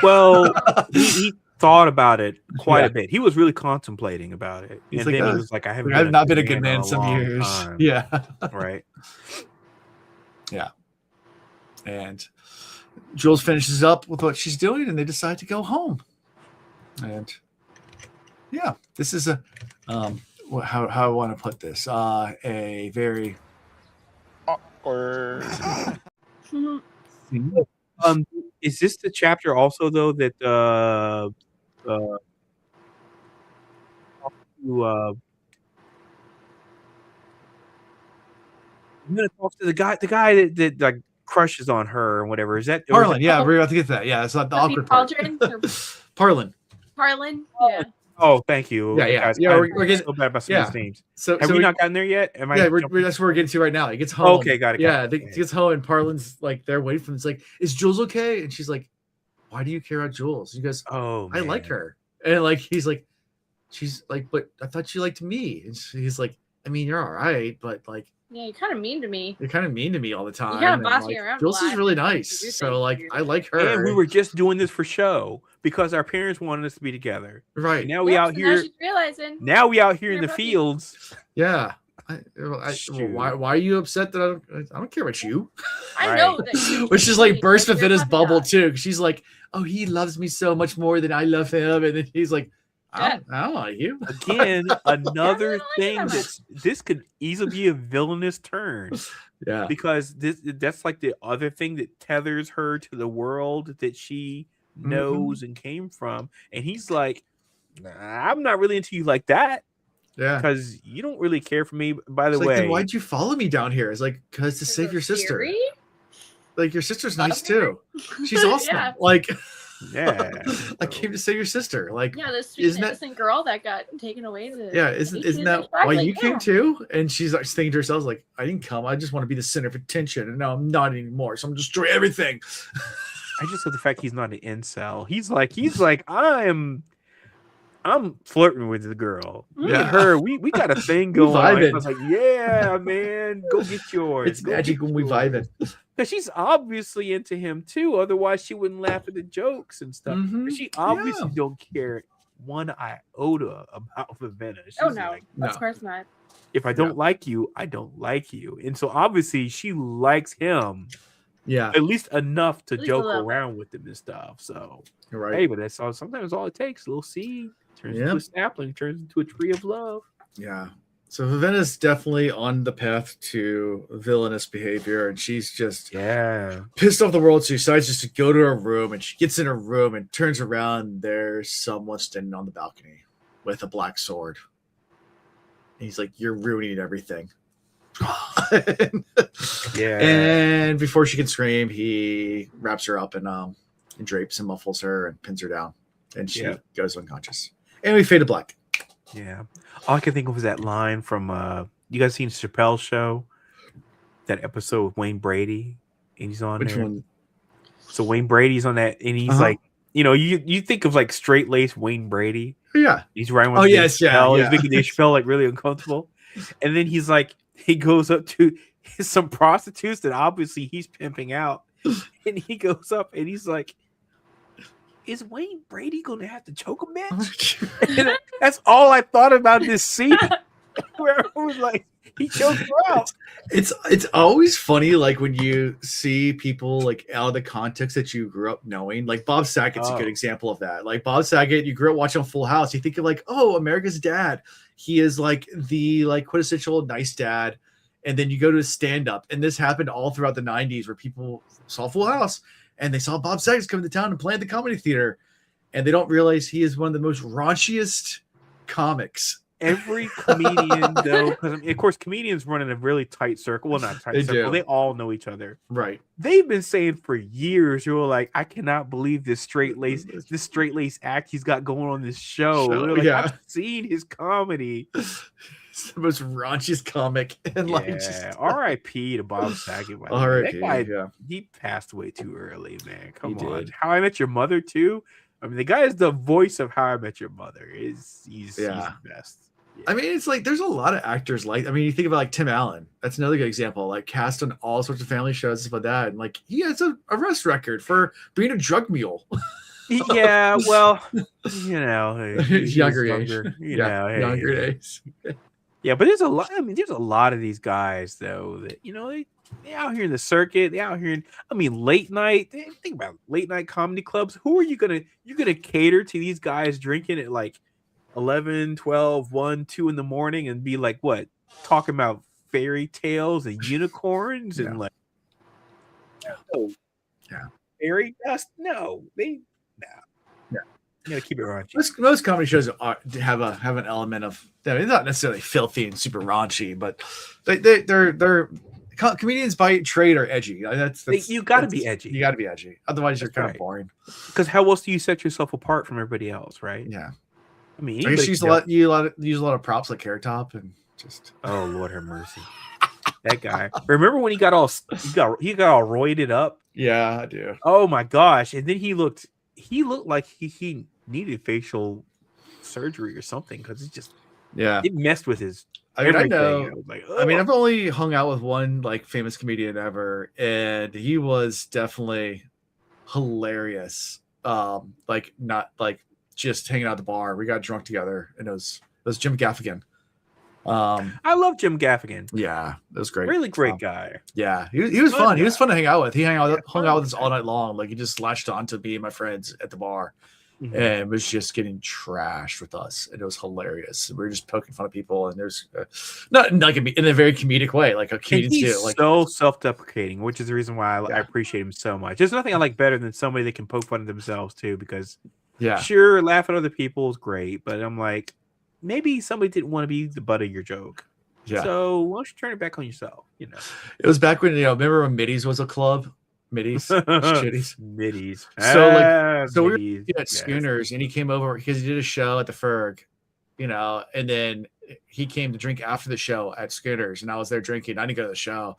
Well, he thought about it quite a bit. He was really contemplating about it. He's and like, then he was like, I've not been a good man in some years. Time. Yeah. Right. Yeah. And Jules finishes up with what she's doing, and they decide to go home. And yeah, this is a how I want to put this. A very awkward. It Is this the chapter also though that I'm gonna talk to the guy that like crushes on her or whatever. Is that or is Parlin, yeah, we're about to get to that. Yeah, it's not the Puppy awkward part. Cauldron or Parlin. Parlin? Yeah. Oh, thank you. Yeah, guys. we're I'm getting so bad about some of these names. So Have we not gotten there yet? Am I? Yeah, that's where we're getting to right now. He gets home. Okay, got it. Yeah, he gets home and Parlin's like there waiting for him. It's like, is Jules okay? And she's like, why do you care about Jules? He goes, Oh, I like her. And like he's like, she's like, but I thought you liked me. And he's like, I mean, you're all right, but like, yeah, you're kind of mean to me. You're kind of mean to me all the time. You kind of boss like, me around. Jules is really nice, so like I like her. And we were just doing this for show because our parents wanted us to be together. Right. And now we out here. Now she's realizing. Now we out here in the fields. Yeah. Why are you upset that I don't care about you? I know that. Which is like burst Vivenna's bubble too. She's like, oh, he loves me so much more than I love him, and then he's like, I don't like you. Again, another thing this could easily be a villainous turn. Yeah. Because that's like the other thing that tethers her to the world that she knows and came from. And he's like, nah, I'm not really into you like that. Yeah. Because you don't really care for me. By the way. Like, then why'd you follow me down here? It's like, because to save your sister. Siri? Like your sister's nice too. She's awesome. Yeah. Like yeah. I came to save your sister. Like yeah, this sweet innocent girl that got taken away. Isn't that why you came too? And she's like thinking to herself, like, I didn't come. I just want to be the center of attention, and now I'm not anymore. So I'm destroy everything. I just love the fact he's not an incel. He's like I'm flirting with the girl. Me and her, we got a thing going on. I was like, yeah, man, go get yours. It's magic when we vibing. Because she's obviously into him too. Otherwise, she wouldn't laugh at the jokes and stuff. But she obviously don't care one iota about Vivenna. She's no, of course not. If I don't like you, I don't like you. And so obviously she likes him. Yeah. At least enough to joke around with him and stuff. So hey, but that's all sometimes all it takes. A little seed turns into a sapling, turns into a tree of love. Yeah. So Vivenna's definitely on the path to villainous behavior, and she's just pissed off the world. So she decides just to go to her room, and she gets in her room and turns around. And there's someone standing on the balcony with a black sword. And he's like, "You're ruining everything." And before she can scream, he wraps her up and drapes and muffles her and pins her down, and she goes unconscious. And we fade to black. Yeah. All I can think of was that line from you guys seen Chappelle's show? That episode with Wayne Brady, and he's on there. One? So Wayne Brady's on that, and he's like, you think of like straight laced Wayne Brady. Yeah. He's riding with Chappelle. He's making Dave Chappelle like really uncomfortable. And then he's like, he goes up to some prostitutes that obviously he's pimping out, and he goes up and he's like, is Wayne Brady going to have to choke a bitch? That's all I thought about this scene. Where it was like, he choked her out. It's always funny, like when you see people like out of the context that you grew up knowing. Like Bob Saget's a good example of that. Like Bob Saget, you grew up watching Full House. You think of like, oh, America's Dad. He is like the quintessential nice dad. And then you go to his stand-up, and this happened all throughout the 90s where people saw Full House. And they saw Bob Saget come to town and play at the comedy theater. And they don't realize he is one of the most raunchiest comics. Every comedian, though, because of course, comedians run in a really tight circle. Well, not tight circle. They all know each other. Right. They've been saying for years, you're like, I cannot believe this straight lace act he's got going on this show. Like, I've seen his comedy. It's the most raunchiest comic. And R.I.P. to Bob Saget. R.I.P. That guy, he passed away too early, man. Come on. How I Met Your Mother, too. I mean, the guy is the voice of How I Met Your Mother. He's the best. Yeah. I mean, it's like there's a lot of actors like. I mean, you think about like Tim Allen. That's another good example. Like cast on all sorts of family shows and stuff like that. And like he has a arrest record for being a drug mule. Yeah, well, he's younger age. Younger days. Yeah, but there's a lot. I mean, there's a lot of these guys though that they out here in the circuit. They out here in, late night. Think about late night comedy clubs. Who are you gonna cater to these guys drinking at like 11, 12, 1, 2 in the morning and be like what? Talking about fairy tales and unicorns and like fairy dust. No, no. Yeah. You gotta keep it raunchy. Most comedy shows have an element of, I mean, not necessarily filthy and super raunchy, but they're comedians by trade are edgy. You gotta be edgy. You gotta be edgy. Otherwise, you're kind of boring. Because how else do you set yourself apart from everybody else, right? Yeah. I mean, I guess you use a lot of props like Carrot Top and just. Oh Lord have mercy. That guy. Remember when he got all roided up? Yeah, I do. Oh my gosh! And then he looked like he needed facial surgery or something because it messed with his. I mean, everything. I know. I was like, I mean, I've only hung out with one like famous comedian ever, and he was definitely hilarious. Like not like just hanging out at the bar. We got drunk together, and it was Jim Gaffigan. I love Jim Gaffigan. Yeah, it was great. Really great guy. Yeah, he was fun. He was fun to hang out with. He hung out with us all night long. Like he just latched on to me and my friends at the bar, and was just getting trashed with us, and it was hilarious. We were just poking fun at people, and there's not like in a very comedic way, like a comedians do. Like so self-deprecating, which is the reason why I appreciate him so much. There's nothing I like better than somebody that can poke fun at themselves too, because sure, laugh at other people is great, but I'm like, maybe somebody didn't want to be the butt of your joke. Yeah. So why don't you turn it back on yourself? You know, it was back when remember when Middies was a club. Middies, Middies. So we were at Schooners, and he came over because he did a show at the Ferg, and then he came to drink after the show at Schooners, and I was there drinking. I didn't go to the show,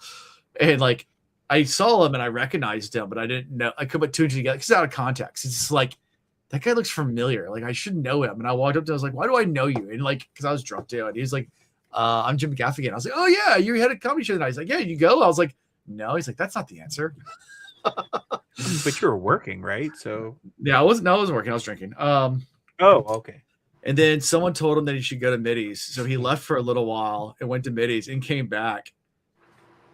and like I saw him and I recognized him, but I didn't know. I couldn't put two and two together because it's out of context. It's just like, that guy looks familiar. Like I should know him. And I walked up to him, I was like, why do I know you? And like, because I was drunk too. And he's like, I'm Jim Gaffigan. I was like, oh yeah, you had a comedy show tonight. He's like, yeah, you go. I was like, no. He's like, that's not the answer. But you were working, right? So yeah, I wasn't working. I was drinking. Oh, okay. And then someone told him that he should go to Middies. So he left for a little while and went to Middies and came back.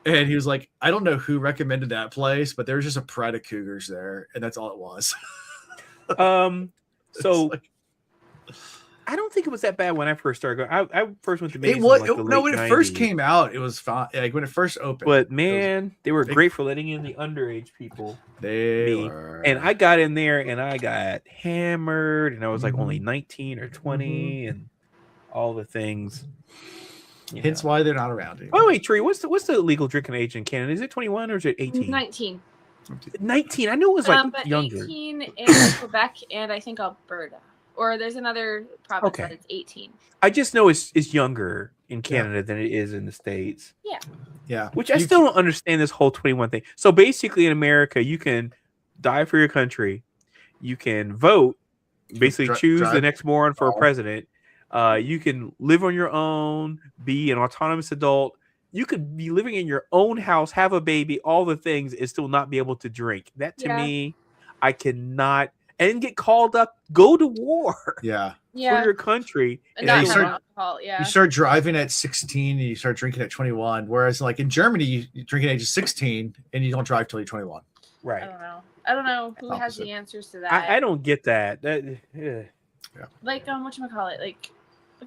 And he was like, I don't know who recommended that place, but there was just a pride of cougars there, and that's all it was. So I don't think it was that bad when I first started going. I first went to Middies. When it first came out, it was fine. Like when it first opened. But man, they were great for letting in the underage people. They were. And I got in there and I got hammered, and I was like only 19 or 20, and all the things. Hence why they're not around anymore. Oh wait, Tree, what's the legal drinking age in Canada? Is it 21 or is it 18? 19. 19. I knew it was like but younger. 18 in Quebec and I think Alberta, or there's another province that it's 18. I just know it's younger in Canada than it is in the States. Yeah. Which I still don't understand this whole 21 thing. So basically, in America, you can die for your country, you can vote, basically choose the next moron for a president. You can live on your own, be an autonomous adult. You could be living in your own house, have a baby, all the things, and still not be able to drink. That to me, I cannot, and get called up, go to war. For your country. And you start driving at 16 and you start drinking at 21. Whereas like in Germany, you drink at age of 16 and you don't drive till you're 21. Right. I don't know who has the answers to that. I don't get that. Like whatchamacallit, like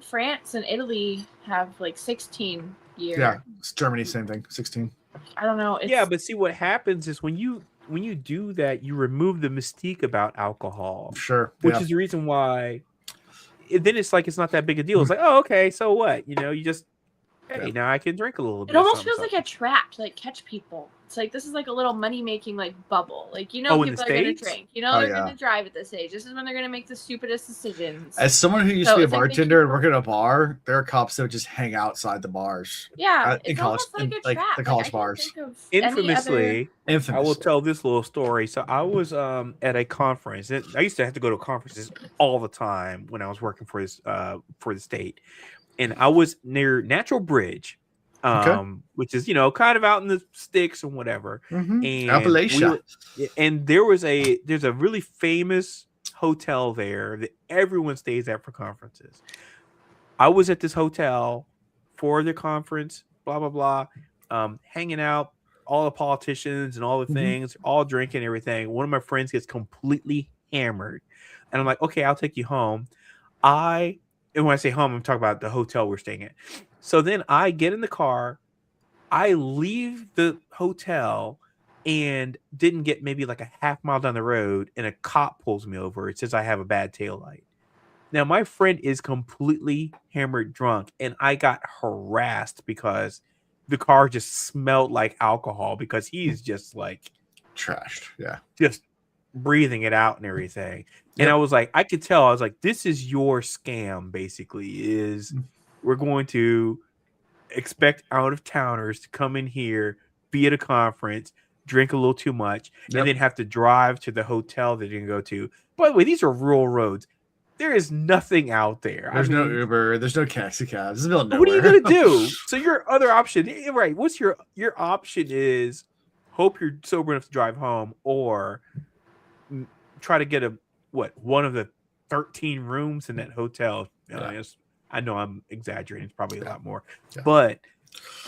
France and Italy have like 16 years. Yeah, it's Germany, same thing, 16. I don't know. But see what happens is when you do that, you remove the mystique about alcohol. Sure. Which is the reason why then it's like it's not that big a deal. It's like, oh, okay, so what? You just now I can drink a little bit. It almost feels like a trap to like catch people. It's like this is like a little money making like bubble. Like people are gonna drink. They're gonna drive at this age. This is when they're gonna make the stupidest decisions. As someone who used to be a bartender and work at a bar, there are cops that would just hang outside the bars. Yeah, in college, like the college bars. Infamously, I will tell this little story. So I was at a conference. I used to have to go to conferences all the time when I was working for the state, and I was near Natural Bridge. Which is kind of out in the sticks and whatever, and Appalachia. And there's a really famous hotel there that everyone stays at for conferences. I was at this hotel for the conference, blah blah blah, hanging out, all the politicians and all the things, all drinking everything. One of my friends gets completely hammered, and I'm like, okay, I'll take you home. And when I say home, I'm talking about the hotel we're staying at. So then I get in the car, I leave the hotel, and didn't get maybe like a half mile down the road, and a cop pulls me over. It says I have a bad taillight. Now, my friend is completely hammered drunk, and I got harassed because the car just smelled like alcohol because he's just like Trashed. Yeah. just breathing it out and everything. And I was like, I could tell. I was like, this is your scam, basically, is we're going to expect out of towners to come in here, be at a conference, drink a little too much, and then have to drive to the hotel they're going to go to. By the way, these are rural roads. There is nothing out there. There's no Uber. There's no taxi cabs. This is the middle of nowhere. What are you going to do? So your other option, right? What's your option is hope you're sober enough to drive home, or try to get one of the 13 rooms in that hotel. I know I'm exaggerating. It's probably a lot more, but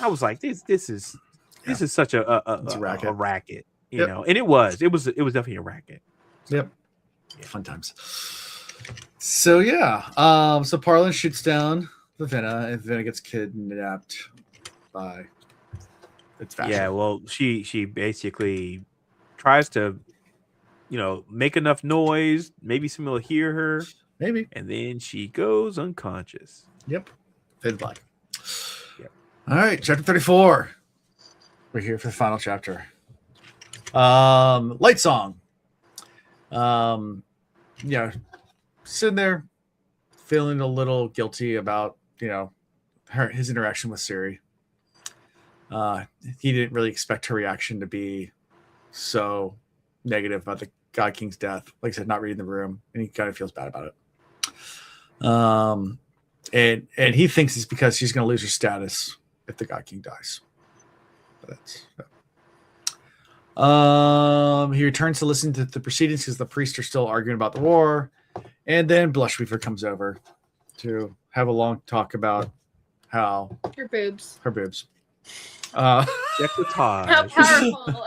I was like, this is such a racket, you know, and it was definitely a racket. Yep. Fun times. So so Parlin shoots down Vivenna, and Vivenna gets kidnapped by its fashion. Yeah, well, she basically tries to, make enough noise, maybe someone will hear her, maybe, and then she goes unconscious. Yep. Fade black. Yep. All right, chapter 34. We're here for the final chapter. Light song. Sitting there feeling a little guilty about, his interaction with Siri. He didn't really expect her reaction to be so negative about the God King's death. Like I said, not reading the room, and he kind of feels bad about it. And he thinks it's because she's going to lose her status if the God King dies. But he returns to listen to the proceedings because the priests are still arguing about the war. And then Blushweaver comes over to have a long talk about how her boobs. How powerful.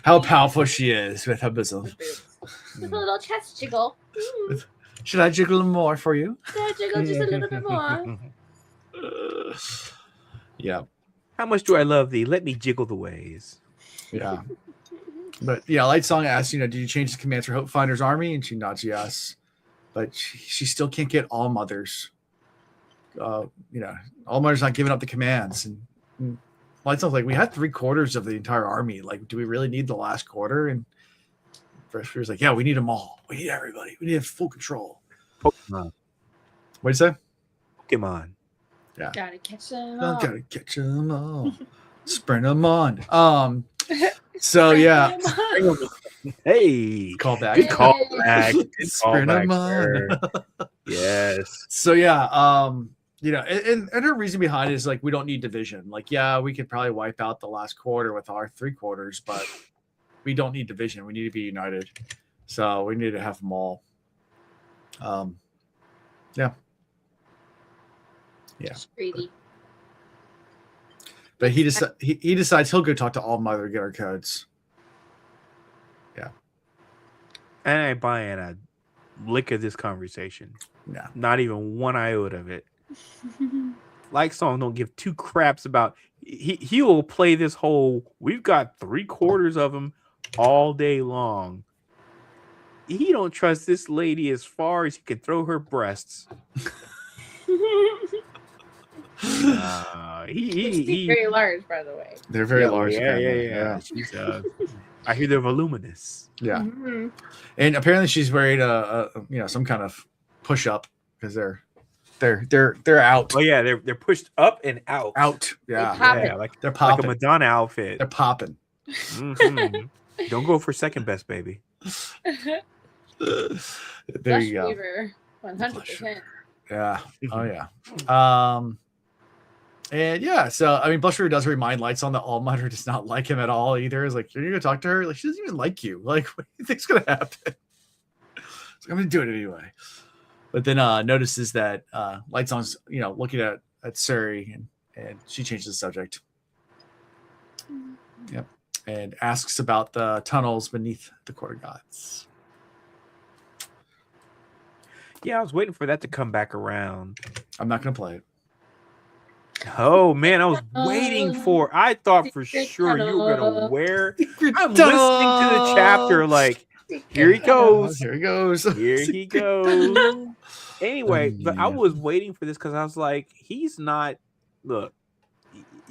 How powerful she is with her bosom. With a little chest jiggle. Should I jiggle them more for you? Yeah, jiggle just a little bit more. Yeah. How much do I love thee? Let me jiggle the ways. Yeah. But Light Song asks, did you change the commands for Hope Finder's army? And she nods yes. But she still can't get All Mothers. All Mothers not giving up the commands. And Light Song's like, we had 3/4 of the entire army. Like, do we really need the last quarter? And Blushweaver's like, yeah, we need them all. We need everybody. We need full control. Pokemon. What'd you say? Pokemon. Yeah. Gotta catch them all. Gotta catch them all. Sprint them on. So yeah. Hey, call back. Good call back. Sprint them on. Yes. So yeah, and her reason behind it is like, we don't need division. Like, yeah, we could probably wipe out the last quarter with our 3/4, but we don't need division. We need to be united. So we need to have them all. Yeah. Greedy. But he decides he'll go talk to All Mother to get our codes. Yeah. And I ain't buying a lick of this conversation. Yeah. Not even one iota of it. Like Song don't give two craps about. He will play this whole. We've got 3/4 of them all day long. He don't trust this lady as far as he can throw her breasts. He's very large, by the way. They're very large. Yeah. She's I hear they're voluminous. Yeah. Mm-hmm. And apparently she's wearing some kind of push up because they're out. Oh yeah, they're pushed up and out. Out. Yeah. They're popping. Like a Madonna outfit. They're popping. Mm-hmm. Don't go for second best, baby. There you go. 100%. Yeah. Oh yeah. And yeah, so I mean, Blushweaver does remind Lights on that All Mother does not like him at all either. Is like, you're gonna talk to her? Like, she doesn't even like you. Like, what do you think's gonna happen? So I'm gonna do it anyway. But then notices that Lights on's looking at Suri, and she changes the subject. Yep. And asks about the tunnels beneath the Court of Gods. Yeah, I was waiting for that to come back around. I'm not gonna play it. Oh man, I was waiting for. I thought for sure you were gonna wear. I'm listening to the chapter like, here he goes, Here he goes. here he goes. Oh, Anyway, but I was waiting for this because I was like, he's not. Look,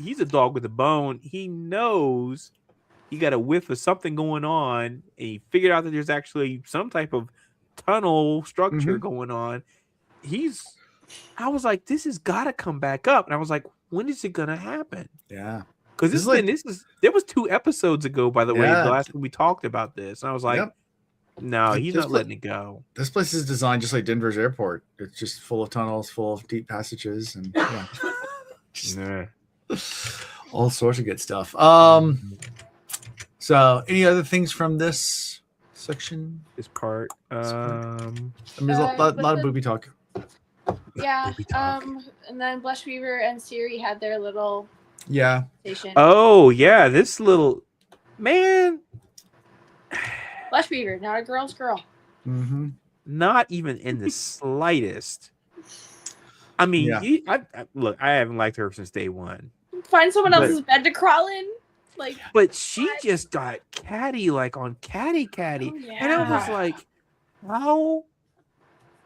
he's a dog with a bone. He knows he got a whiff of something going on, and he figured out that there's actually some type of tunnel structure going on. I was like, this has got to come back up, and I was like, when is it gonna happen? Yeah, because there was 2 episodes ago, by the way, the last time we talked about this, and I was like, no, he's not letting it go. This place is designed just like Denver's airport. It's just full of tunnels, full of deep passages, and all sorts of good stuff. So any other things from this section? This part. I mean, there's a lot of booby talk. Yeah. And then Blushweaver and Siri had their little station. Oh yeah, this little man. Blushweaver, not a girl's girl. Not even in the slightest. I mean, look, I haven't liked her since day one. Find someone else's bed to crawl in. But she just got catty, like on catty. Oh, yeah. And I was like, how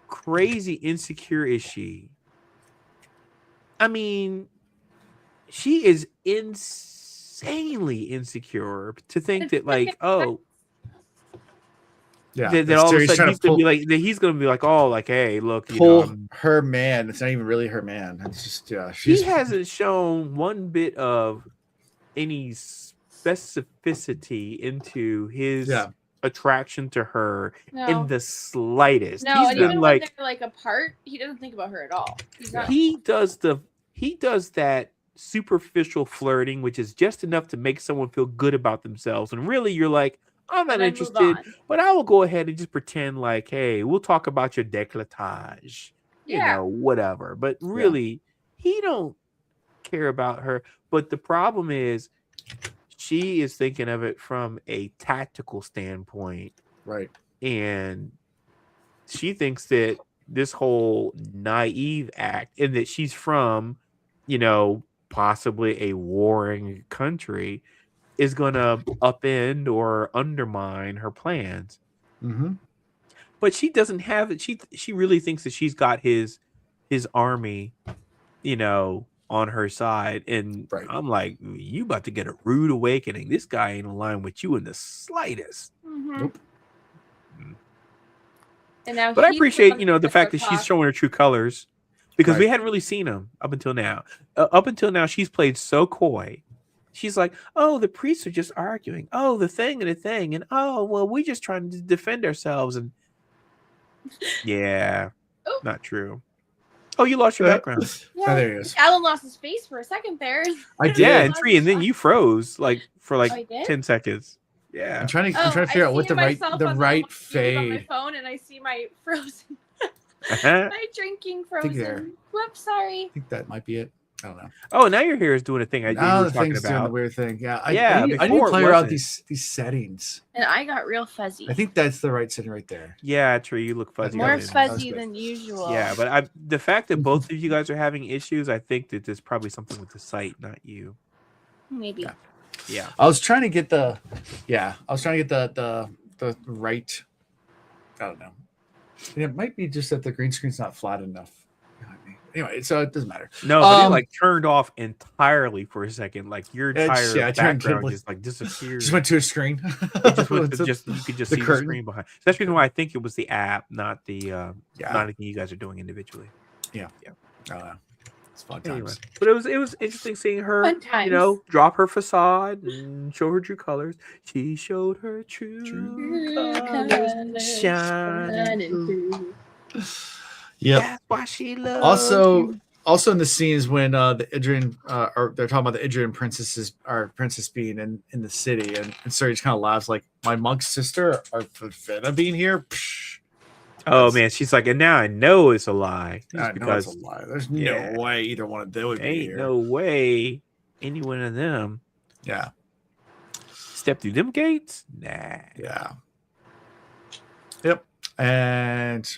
crazy insecure is she? I mean, she is insanely insecure to think that, like, oh, that all of a sudden he's gonna be like, oh, like, hey, look, her man. It's not even really her man. It's just he hasn't shown one bit of any specificity into his attraction to her in the slightest. No, and even when they're like apart, he doesn't think about her at all. He does that superficial flirting, which is just enough to make someone feel good about themselves. And really, you're like, I'm not interested, but I will go ahead and just pretend like, hey, we'll talk about your décolletage, you know, whatever. But really, he don't care about her. But the problem is, she is thinking of it from a tactical standpoint. Right. And she thinks that this whole naive act, and that she's from, you know, possibly a warring country, is going to upend or undermine her plans. But she doesn't have it. She really thinks that she's got his army, you know, on her side. And I'm like, you about to get a rude awakening. This guy ain't aligned with you in the slightest. Nope. And now but I appreciate, you know, the fact that she's showing her true colors, because we hadn't really seen them up until now. Up until now, she's played so coy. She's like, oh, the priests are just arguing. Oh, the thing and the thing. And oh, well, we're just trying to defend ourselves. And not true. Oh, you lost your background. Yeah, there he is. Alan lost his face for a second there. I did. Yeah, and Tree, and then you froze for 10 seconds. Yeah. I'm trying to figure out what the right fade. On my phone, and I see my frozen, my drinking frozen. Whoops, sorry. I think that might be it. I don't know. Oh, now your hair is doing a thing. I the thing's doing the weird thing. Yeah, I need to play out these settings. And I got real fuzzy. I think that's the right setting right there. Yeah, Tree, you look fuzzy. More fuzzy than usual. Yeah, but the fact that both of you guys are having issues, I think that there's probably something with the site, not you. Maybe. Yeah. I was trying to get the right. I don't know. It might be just that the green screen's not flat enough. Anyway, so it doesn't matter. No, but it like turned off entirely for a second. Like your entire background just like disappeared. Just went to a screen. It just went to you could just see the screen behind. So that's the reason why I think it was the app, not the not anything you guys are doing individually. Yeah. It's fun times. Anyway, but it was interesting seeing her, you know, drop her facade and show her true colors. She showed her true colors shining through. Yeah. That's why she loves Also in the scenes when the Idrian or they're talking about the Idrian princess being in the city, and Siri just kind of laughs like, my monk's sister or Vivenna being here. Psh. Oh man, she's like, and now I know it's a lie. I know it's a lie. There's no way either one of them would be here. No way any one of them. Yeah. Step through them gates? Nah. Yeah. Yep. And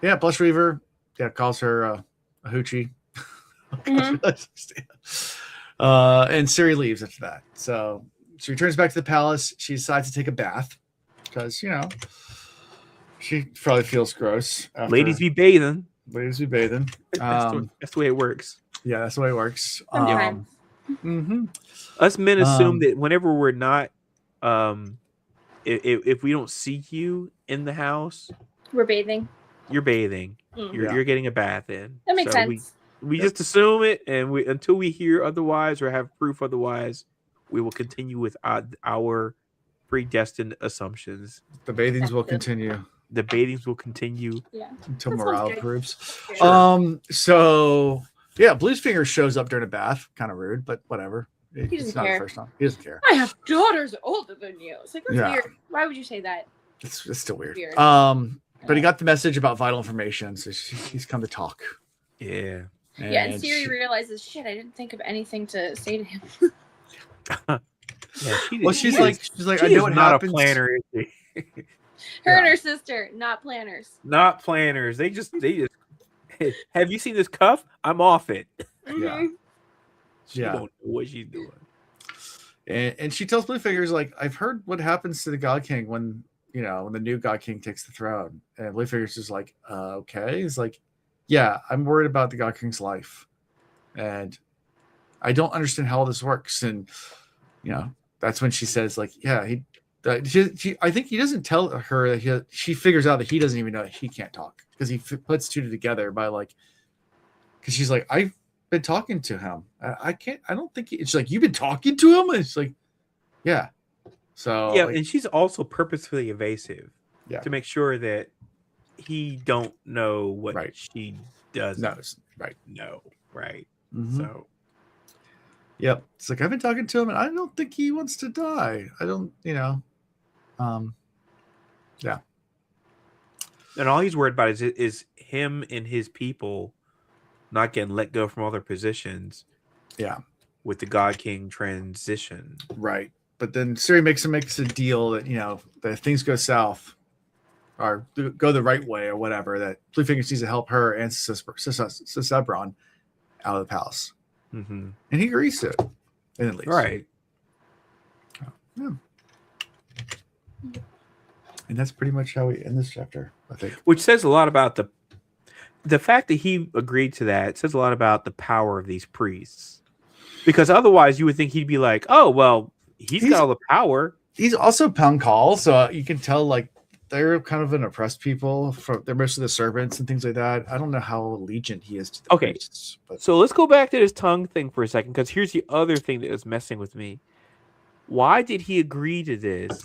Blushweaver, calls her a hoochie. And Siri leaves after that. So she returns back to the palace. She decides to take a bath because, she probably feels gross. Ladies be bathing. Ladies be bathing. That's the way it works. Yeah, that's the way it works. Sometimes. Us men assume that whenever we're not, if we don't see you in the house, we're bathing. You're bathing. You're getting a bath in. That makes sense. We just assume it, and until we hear otherwise or have proof otherwise, we will continue with our predestined assumptions. The bathings will continue. The bathings will continue until morale improves. Sure. So Blushweaver shows up during a bath. Kind of rude, but whatever. It's not the first time. He doesn't care. I have daughters older than you. It's like, that's weird. Why would you say that? It's still weird. But he got the message about vital information, so he's come to talk. Yeah. And Siri realizes, shit, I didn't think of anything to say to him. She's like, I know what happens. Not a planner, is she? Her and her sister, not planners. Not planners. They just. Have you seen this cuff? I'm off it. She don't know what she's doing. And she tells Bluefinger's like, I've heard what happens to the God King when the new God King takes the throne. And Bluefinger's just like, okay. He's like, yeah, I'm worried about the God King's life. And I don't understand how all this works. And, that's when she says, like, yeah, I think he doesn't tell her that she figures out that he doesn't even know that he can't talk because he puts two together by because she's like, I've been talking to him. I don't think it's like, you've been talking to him. And it's like, yeah. So and she's also purposefully evasive to make sure that he don't know what she does knows. No. Mm-hmm. So it's like, I've been talking to him and I don't think he wants to die. I don't, And all he's worried about is him and his people not getting let go from all their positions. Yeah. With the God King transition. Right. But then Siri makes a deal that, that if things go south or go the right way or whatever, that Bluefinger needs to help her and Sisebron out of the palace. Mm-hmm. And he agrees to it. And it leaves. Right. Yeah. And that's pretty much how we end this chapter, I think. Which says a lot about the fact that he agreed to that. It says a lot about the power of these priests. Because otherwise you would think he'd be like, oh, well, he's got all the power. He's also Pankal, so you can tell they're kind of an oppressed people. They're mostly the servants and things like that. I don't know how allegiant he is to the priests. But... So let's go back to this tongue thing for a second, because here's the other thing that was messing with me. Why did he agree to this?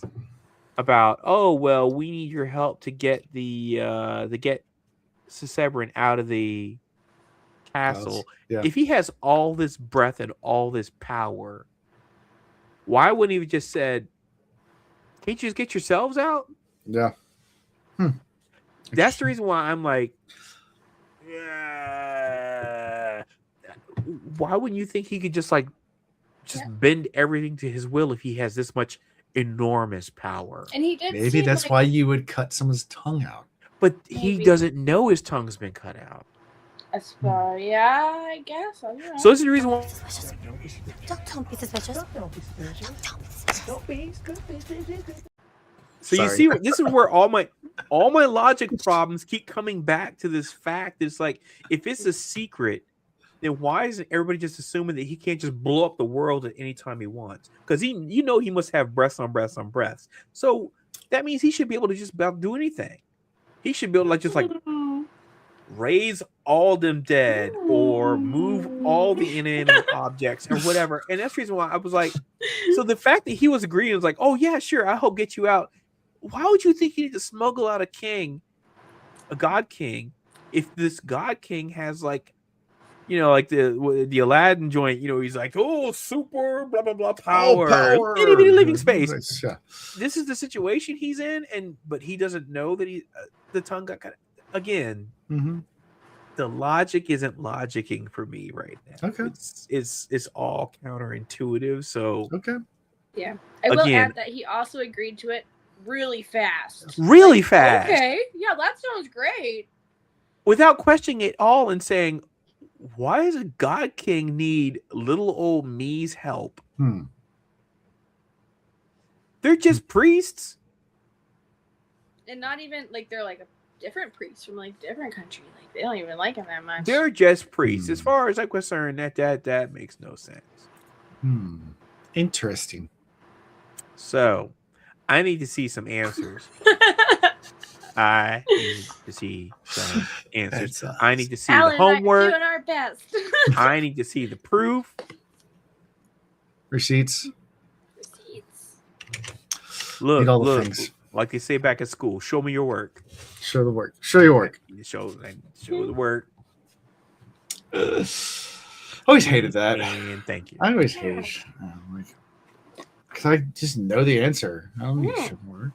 About, oh, well, we need your help to get get Sisebron out of the castle. Yeah. If he has all this breath and all this power, why wouldn't he have just said, can't you just get yourselves out? Yeah. That's the reason why I'm like, why wouldn't you think he could just bend everything to his will if he has this much enormous power? And he did. Maybe that's why you would cut someone's tongue out. But he doesn't know his tongue's been cut out. I guess. I don't know. So this is the reason why. Don't be suspicious. So you see, this is where all my logic problems keep coming back to this fact. It's like, if it's a secret, then why isn't everybody just assuming that he can't just blow up the world at any time he wants? Because he must have breaths on breaths on breaths. So that means he should be able to just about do anything. He should be able to raise all them dead or move all the inanimate objects or whatever. And that's the reason why I was like, so the fact that he was agreeing was like, oh yeah, sure, I'll help get you out. Why would you think you need to smuggle out a God King, if this God King has the Aladdin joint, he's like, oh, super blah blah blah power. Itty bitty living space. Yeah. This is the situation he's in, but he doesn't know that the tongue got cut again. Mm-hmm. The logic isn't logicking for me right now. Okay. It's all counterintuitive. So yeah, I will add that he also agreed to it really fast. Really fast. Okay, yeah, that sounds great. Without questioning it all and saying, why does a god king need little old me's help? They're just priests. And not even like they're like a different priest from like different country. Like they don't even like him that much. They're just priests. As far as I'm concerned, that makes no sense. Interesting. So, I need to see some answers. I need to see some answers. I need to see Alan the homework. And I are doing our best. I need to see the proof. Receipts. Look, Need all the look, things. like they say back at school, show me your work. Show the work. Show your work. Show the work. Always hated that. And thank you. I always hated because I just know the answer. I don't need to show more.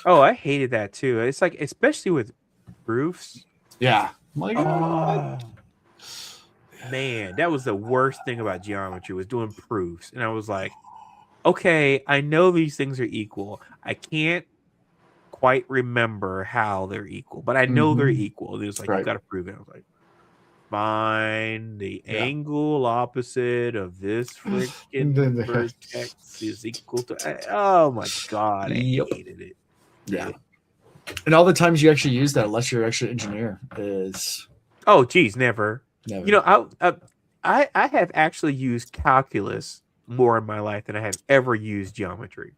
Oh, I hated that too. It's like, especially with proofs. Yeah. My God. Man, that was the worst thing about geometry, was doing proofs. And I was like, okay, I know these things are equal. I can't quite remember how they're equal, but I know they're equal. It was like, you got to prove it. I was like, find the angle opposite of this freaking vertex is equal to. Oh my God, I hated it. Yeah. And all the times you actually use that, unless you're actually an engineer, is. Oh, geez, never. You know, I have actually used calculus more in my life than I have ever used geometry.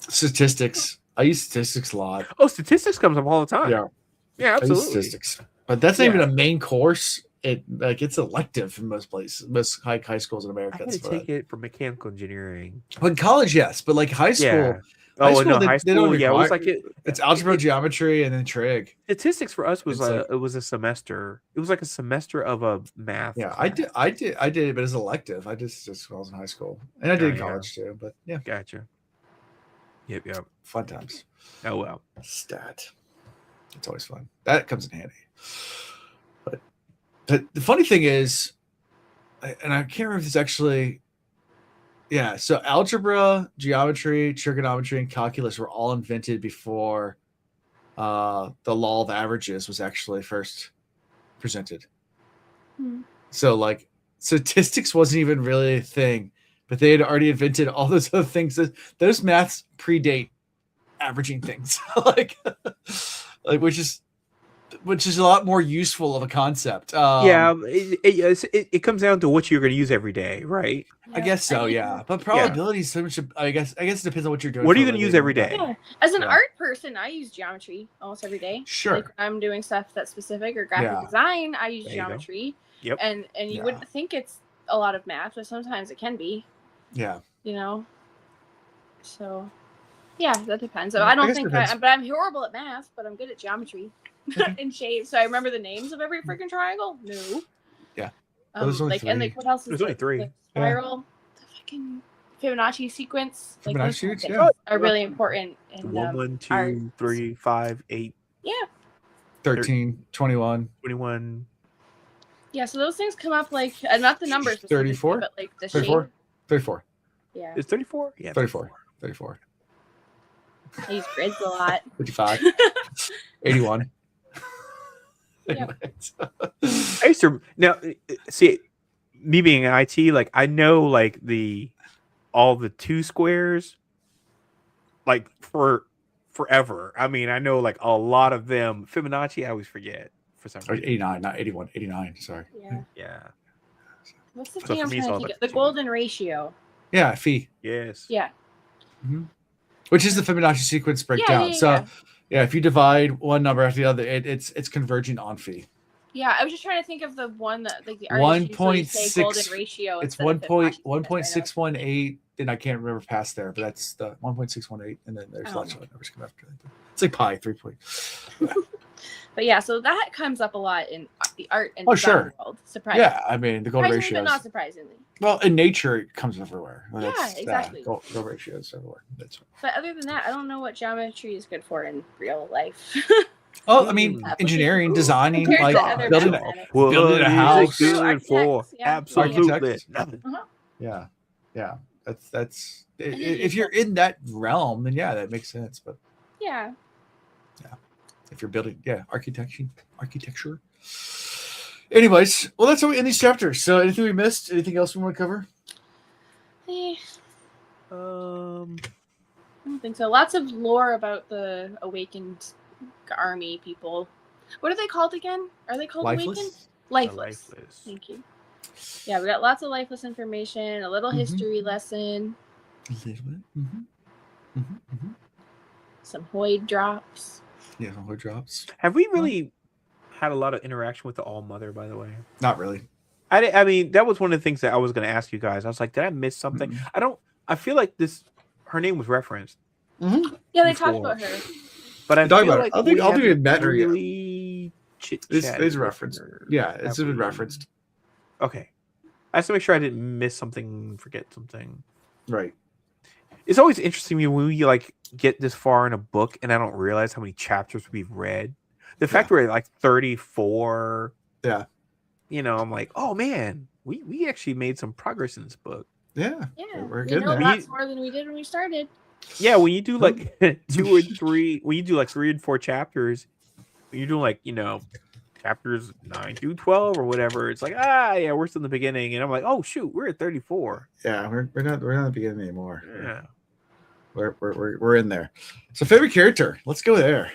Statistics. I use statistics a lot. Oh, statistics comes up all the time. Yeah, absolutely. I use statistics, but that's not even a main course. It's elective in most places, most high schools in America. I had to take it for mechanical engineering. But in college, yes, but like high school. Yeah. High school. Yeah, it was like it's algebra, geometry, and then trig. Statistics for us was it was a semester. It was like a semester of a math. Yeah, class. I did it, but as elective. I just when I was in high school, and I did in college too. But yeah, gotcha. Yep. Fun times. Oh well. Stat. It's always fun. That comes in handy. But the funny thing is, and I can't remember if it's actually. Yeah, so algebra, geometry, trigonometry, and calculus were all invented before the law of averages was actually first presented. So, like, statistics wasn't even really a thing, but they had already invented all those other things. Those maths predate averaging things, like which is a lot more useful of a concept. It comes down to what you're going to use every day, right? I guess so, yeah. But probability is so much. I guess it depends on what you're doing. What are you going to use every day? Yeah. As an art person, I use geometry almost every day. Sure. Like I'm doing stuff that's specific or graphic design. I use geometry. Yep. And you wouldn't think it's a lot of math, but sometimes it can be. Yeah. You know. So, yeah, that depends. So I don't think, but I'm horrible at math, but I'm good at geometry and shapes. So I remember the names of every freaking triangle. No. Yeah. Like and like what else is There's only three. The spiral, the fucking Fibonacci sequence. Like Fibonacci, those are really important in 1, 2, 3, 5, 8. Yeah. 13, 21. 21. Yeah, so those things come up like not the numbers, 34, but like the 34, shape. 34. Yeah. Is 34? Yeah. 34. I use grids a lot. 55. 81. Yep. I used to see me being in IT, like I know like all the two squares like for forever. I mean, I know like a lot of them. Fibonacci, I always forget for some reason. 89, not 81. 89, sorry. Yeah. What's the So thing for I'm me, it's trying to all think about of? The golden ratio. Yeah, phi. Yes. Yeah. Which is the Fibonacci sequence breakdown. Yeah, if you divide one number after the other, it's converging on phi. Yeah, I was just trying to think of the one that like the 1.6 golden ratio. It's 1.618, and I can't remember past there, but that's the 1.618, and then there's lots of other numbers come after that. It's like pi 3 point. But yeah, so that comes up a lot in the art and design world. Surprisingly. Yeah, I mean the golden ratio. But not surprisingly. Well, in nature, it comes everywhere. Yeah, exactly. Golden ratio is everywhere. That's right. But other than that, I don't know what geometry is good for in real life. Oh, I mean, engineering, designing, like building a house. Good for absolutely nothing. Yeah. That's if you're in that realm, then yeah, that makes sense. But if you're building, architecture. Anyways, well, that's how we end these chapters. So, anything we missed? Anything else we want to cover? Eh, Um, I don't think so. Lots of lore about the awakened army people. What are they called again? Are they called awakened? Lifeless. Lifeless. Thank you. Yeah, we got lots of lifeless information, a little history lesson, some Hoyd drops. Yeah, Hoyd drops. have we really had a lot of interaction with the All Mother? By the way, Not really. I mean, that was one of the things that I was going to ask you guys. I was like, did I miss something? I feel like her name was referenced. Yeah, they talked about her. But I Talk feel about like it. I think we had met her yet. really It's referenced. Yeah, it's been referenced. Okay. I have to make sure I didn't miss something, forget something. Right. It's always interesting to me when we like get this far in a book and I don't realize how many chapters we've read. The fact we're at like 34. Yeah. You know, I'm like, oh man, we actually made some progress in this book. Yeah. Yeah, We're we good know now. lots more than we did when we started. Yeah, when you do like 2 or 3, when you do like 3 and 4 chapters, when you're doing like, you know, chapters 9 through 12 or whatever, it's like, yeah, we're still in the beginning. And I'm like, oh shoot, we're at 34. Yeah, we're not at the beginning anymore. Yeah. We're in there. So favorite character. Let's go there.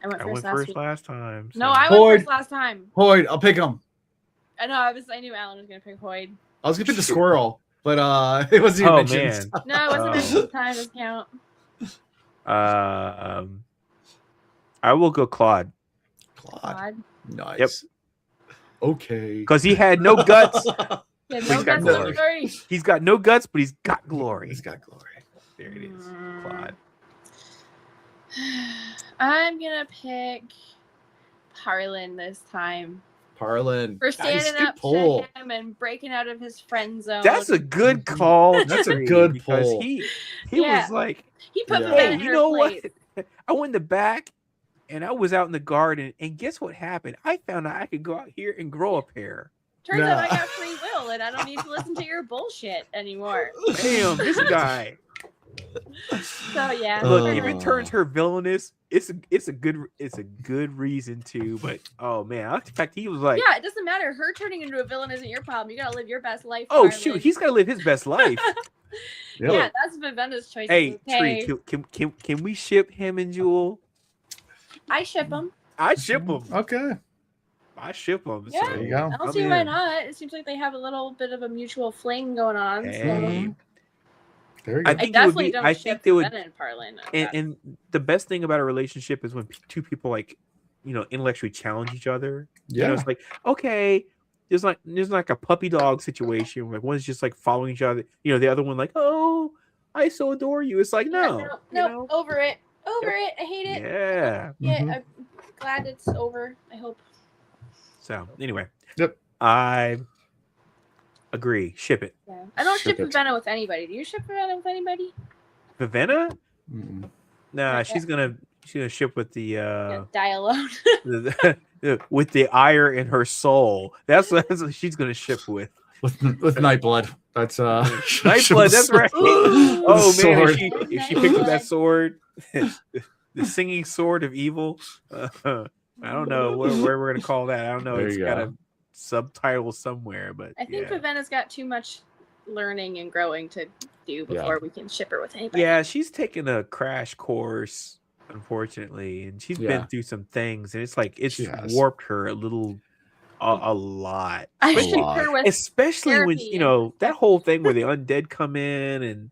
I went I first, went first week. last time. No, so- I Hoyd. went first last time. Hoyd, I'll pick him. I know. I knew Alan was gonna pick Hoyd. I was gonna pick the squirrel, but it wasn't even Oh, mentioned. man. No, it wasn't mentioned time. Doesn't count. I will go Claude Claude. God. Nice. Okay. because he had no guts. Yeah, He's no got guts, no glory. glory. He's got no guts, but he's got glory. He's got glory. There it is, Claude. I'm gonna pick Harlan this time Parlin. for Nice, standing good up pull. to him and breaking out of his friend zone. That's a good call. That's a Tree, good because pull. he Yeah. was like, He put Yeah. Vivenna hey, in you her know place. what? I went in the back and I was out in the garden, and guess what happened? I found out I could go out here and grow a pair. Turns out I Nah. got free will and I don't need to listen to your bullshit anymore. Damn, this guy. So yeah. Look, Oh. if it turns her villainous, it's a good reason to. But oh man, I like the fact he was like, Yeah, it doesn't matter. Her turning into a villain isn't your problem. You gotta live your best life. oh Harlan. shoot, he's got to live his best life. Yeah, that's Vivenna's choice. Hey, Okay. Tree, can we ship him and Jewel? I ship them. I ship them. Okay. I ship them. Yeah. There you go. I don't I'm see why in. not. It seems like they have a little bit of a mutual fling going on. Hey. So There you I go. think I it would definitely be. don't I ship think they would. Vivenna and Parlin. And the best thing about a relationship is when two people like, you know, intellectually challenge each other. You know, Yeah. it's like, okay, there's like a puppy dog situation where one's just like following each other. You know, the other one like, oh, I so adore you. It's like, no, you no, know? over it. Over it. I hate it. Yeah. Yeah, Mhm. I'm glad it's over. I hope. So anyway, Yep. I agree. Ship it. Yeah. I don't Ship ship it. Vivenna with anybody. Do you ship Vivenna with anybody? Vivenna? Mm-mm. Nah, Yeah. she's gonna ship with the Yeah, die alone. with the ire in her soul. That's what she's gonna ship with. With Nightblood. That's Nightblood, that's right. Oh Oh man, sword. if she picked up that sword, the singing sword of evil. I don't know where we're gonna call that. I don't know. There It's you got go. a subtitle somewhere, but I think yeah. Vivenna's got too much learning and growing to do before we can ship her with anybody. Yeah, she's taken a crash course, unfortunately, and she's Yeah. been through some things, and it's like it's She has. warped her a lot. I A ship lot. her with Especially when therapy you know that whole thing where the undead come in and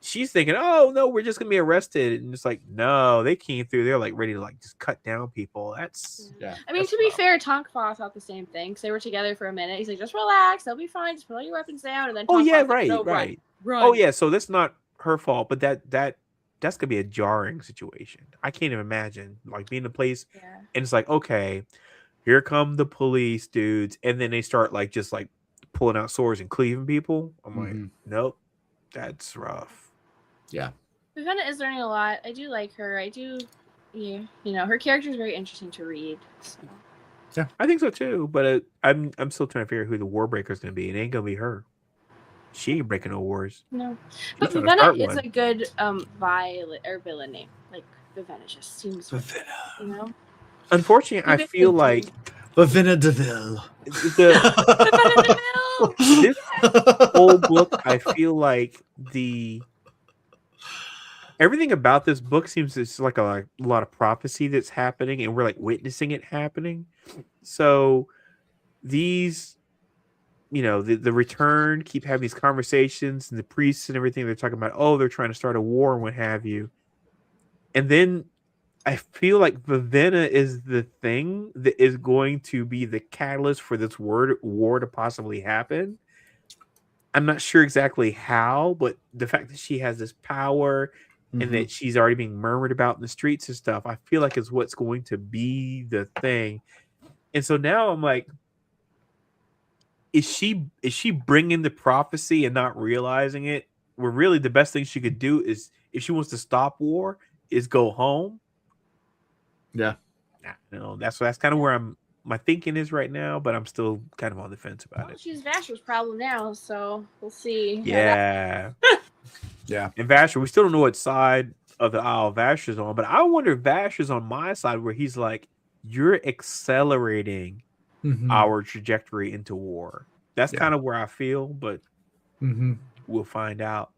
she's thinking, oh no, we're just gonna be arrested, and it's like, no, they came through, they're like ready to like just cut down people. That's Yeah. I mean, that's to be rough. fair, Tonkfa thought the same thing because they were together for a minute. He's like, just relax, they'll be fine. Just put all your weapons down, and then Oh Tonkfa's yeah, like, right, no, right. run. Oh yeah, so that's not her fault, but that's gonna be a jarring situation. I can't even imagine like being in a place Yeah. and it's like, okay, here come the police dudes, and then they start like just like pulling out swords and cleaving people. I'm like, Mhm. nope, that's rough. Vivenna is learning a lot. I do like her. I do, yeah. You know, her character is very interesting to read. So. I think so too, but I'm still trying to figure out who the Warbreaker is gonna be. It ain't gonna be her. She ain't breaking no wars. No, She's but trying to start Vivenna is one. a good violet or villain name. Like Vivenna just seems, you know. Unfortunately, I Even feel if like you- Vivenna Deville. The, this whole book, I feel like everything about this book seems it's like a lot of prophecy that's happening, and we're like witnessing it happening. So these, the return keep having these conversations, and the priests and everything, they're talking about, oh, they're trying to start a war and what have you. And then I feel like Vivenna is the thing that is going to be the catalyst for this war to possibly happen. I'm not sure exactly how, but the fact that she has this power and that she's already being murmured about in the streets and stuff, I feel like is what's going to be the thing. And so now I'm like, is she bringing the prophecy and not realizing it? Where really the best thing she could do is, if she wants to stop war, is go home. Yeah. That's kind of where my thinking is right now, but I'm still kind of on the fence about it. She's Vasher's problem now, so we'll see. Yeah. Yeah. And Vasher, we still don't know what side of the aisle Vasher's on, but I wonder if Vasher's on my side, where he's like, you're accelerating our trajectory into war. That's kind of where I feel, but we'll find out.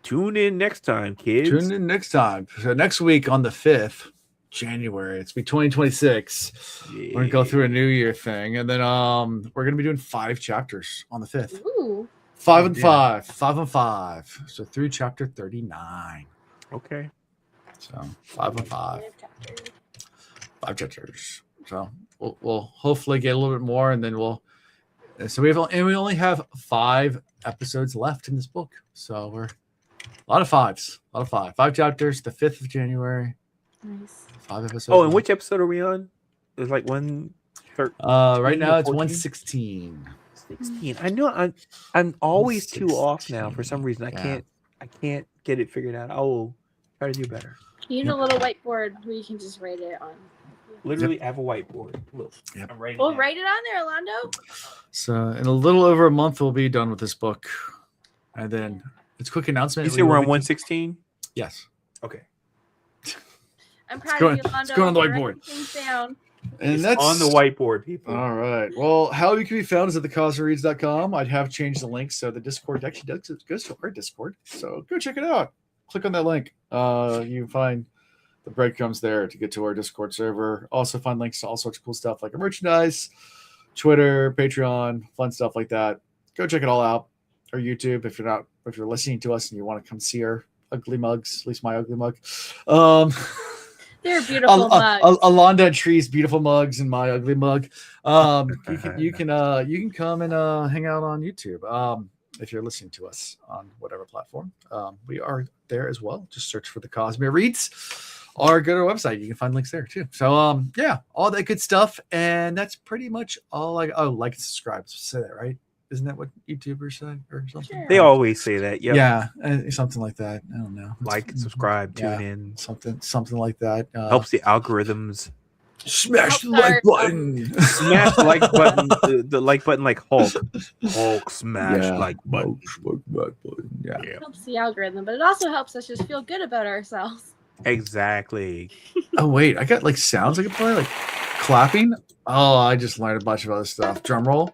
Tune in next time, kids. Tune in next time. So next week on the 5th, January, it's be 2026. Yeah. We're gonna go through a New Year thing, and then we're gonna be doing 5 chapters on the 5th. Ooh. 5 and 5, 5 and 5. So through chapter 39. Okay. So 5 and 5. 5 chapters. So we'll hopefully get a little bit more, and then we only have 5 episodes left in this book. So we're a lot of 5s. 5 chapters, the 5th of January. Nice. 5 episodes. Oh, and which episode are we on? It's like 113. Right now it's 116. 16. I know I'm always too off now for some reason. I can't get it figured out. I will try to do better. You need a little whiteboard where you can just write it on. Literally, I have a whiteboard. Yep. I'm writing. Well, write it on there, Orlando. So in a little over a month, we'll be done with this book, and then it's a quick announcement. You say we're on 116? Yes. Okay. I'm proud of you, Orlando. It's going on the for whiteboard. writing things down. And It's that's on the whiteboard, people. All right. Well, how we can be found is at thecosreads.com. I'd have changed the link, so the Discord actually goes to our Discord. So go check it out. Click on that link. You can find the breadcrumbs there to get to our Discord server. Also find links to all sorts of cool stuff like our merchandise, Twitter, Patreon, fun stuff like that. Go check it all out. Or YouTube if you're listening to us and you want to come see our ugly mugs, at least my ugly mug. They're beautiful mugs. Alonda and Tree's beautiful mugs and my ugly mug. You can come and hang out on YouTube. If you're listening to us on whatever platform, we are there as well. Just search for the Cosmere Reads, or go to our website. You can find links there too. So yeah, all that good stuff, and that's pretty much all. Like and subscribe. Say that right? Isn't that what YouTubers say or something? Sure. They always say that. Yep. Yeah, something like that. I don't know. Like, subscribe, tune in. Something like that. Helps the algorithms. Smash the like button. Smash the like button. The like button, like Hulk. Hulk smash like button. Yeah. It helps the algorithm, but it also helps us just feel good about ourselves. Exactly. Oh wait, I got like sounds I can play, like clapping. Oh, I just learned a bunch of other stuff. Drum roll.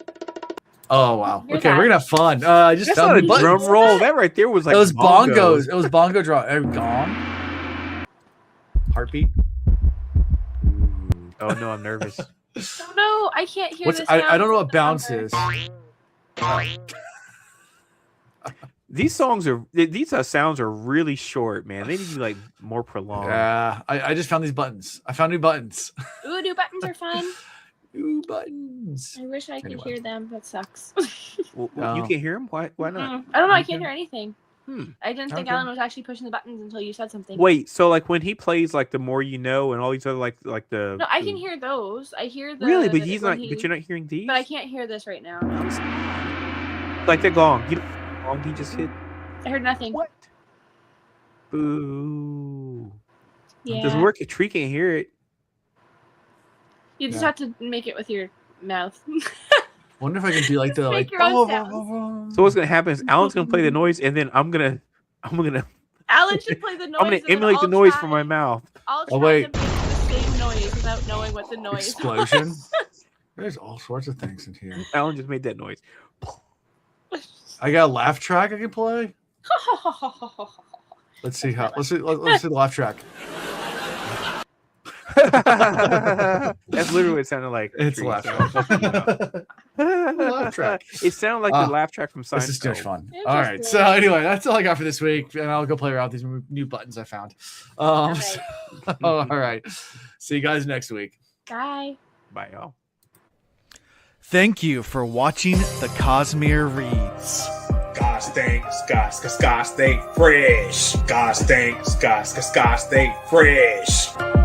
Oh wow. Okay, we're gonna have fun. I just That's found not a the buttons. drum roll. That right there was like it was bongos. It was bongo drum. Gong. Heartbeat. Oh no, I'm nervous. Oh no, I can't hear this. I don't know what bounce is. These sounds are really short, man. They need to be like more prolonged. Yeah, I just found these buttons. I found new buttons. Ooh, new buttons are fun. New buttons. I wish I could hear them. That sucks. Well, you can't hear them? Why not? I don't know. I can't hear anything. Hmm. I didn't think Alan was actually pushing the buttons until you said something. Wait, so like when he plays like The More You Know and all these other like the No, I can hear those. I hear the really, but he's not. But you're not hearing these. But I can't hear this right now. No. Like the gong. Gong he just hit. I heard nothing. What? Boo. Yeah. It doesn't work. A tree can't hear it. You just have to make it with your mouth. Wonder if I can do like the like. Make your own So what's gonna happen is Alan's gonna play the noise, and then I'm gonna. Alan should play the noise. I'm gonna emulate the noise from my mouth. I'll Oh wait. same noise without knowing what the noise Explosion. was. There's all sorts of things in here. Alan just made that noise. I got a laugh track I can play. Let's see how. Let's see the laugh track. That's literally what it sounded like. It's a laugh track. Laugh track. It sounded like the laugh track from Seinfeld. This is too much fun. All right. So anyway, that's all I got for this week, and I'll go play around with these new buttons I found. All right. See you guys next week. Bye. Bye, y'all. Thank you for watching the Cosmere Reads. Gosh dang, gosh dang fresh. Gosh dang, gosh dang fresh.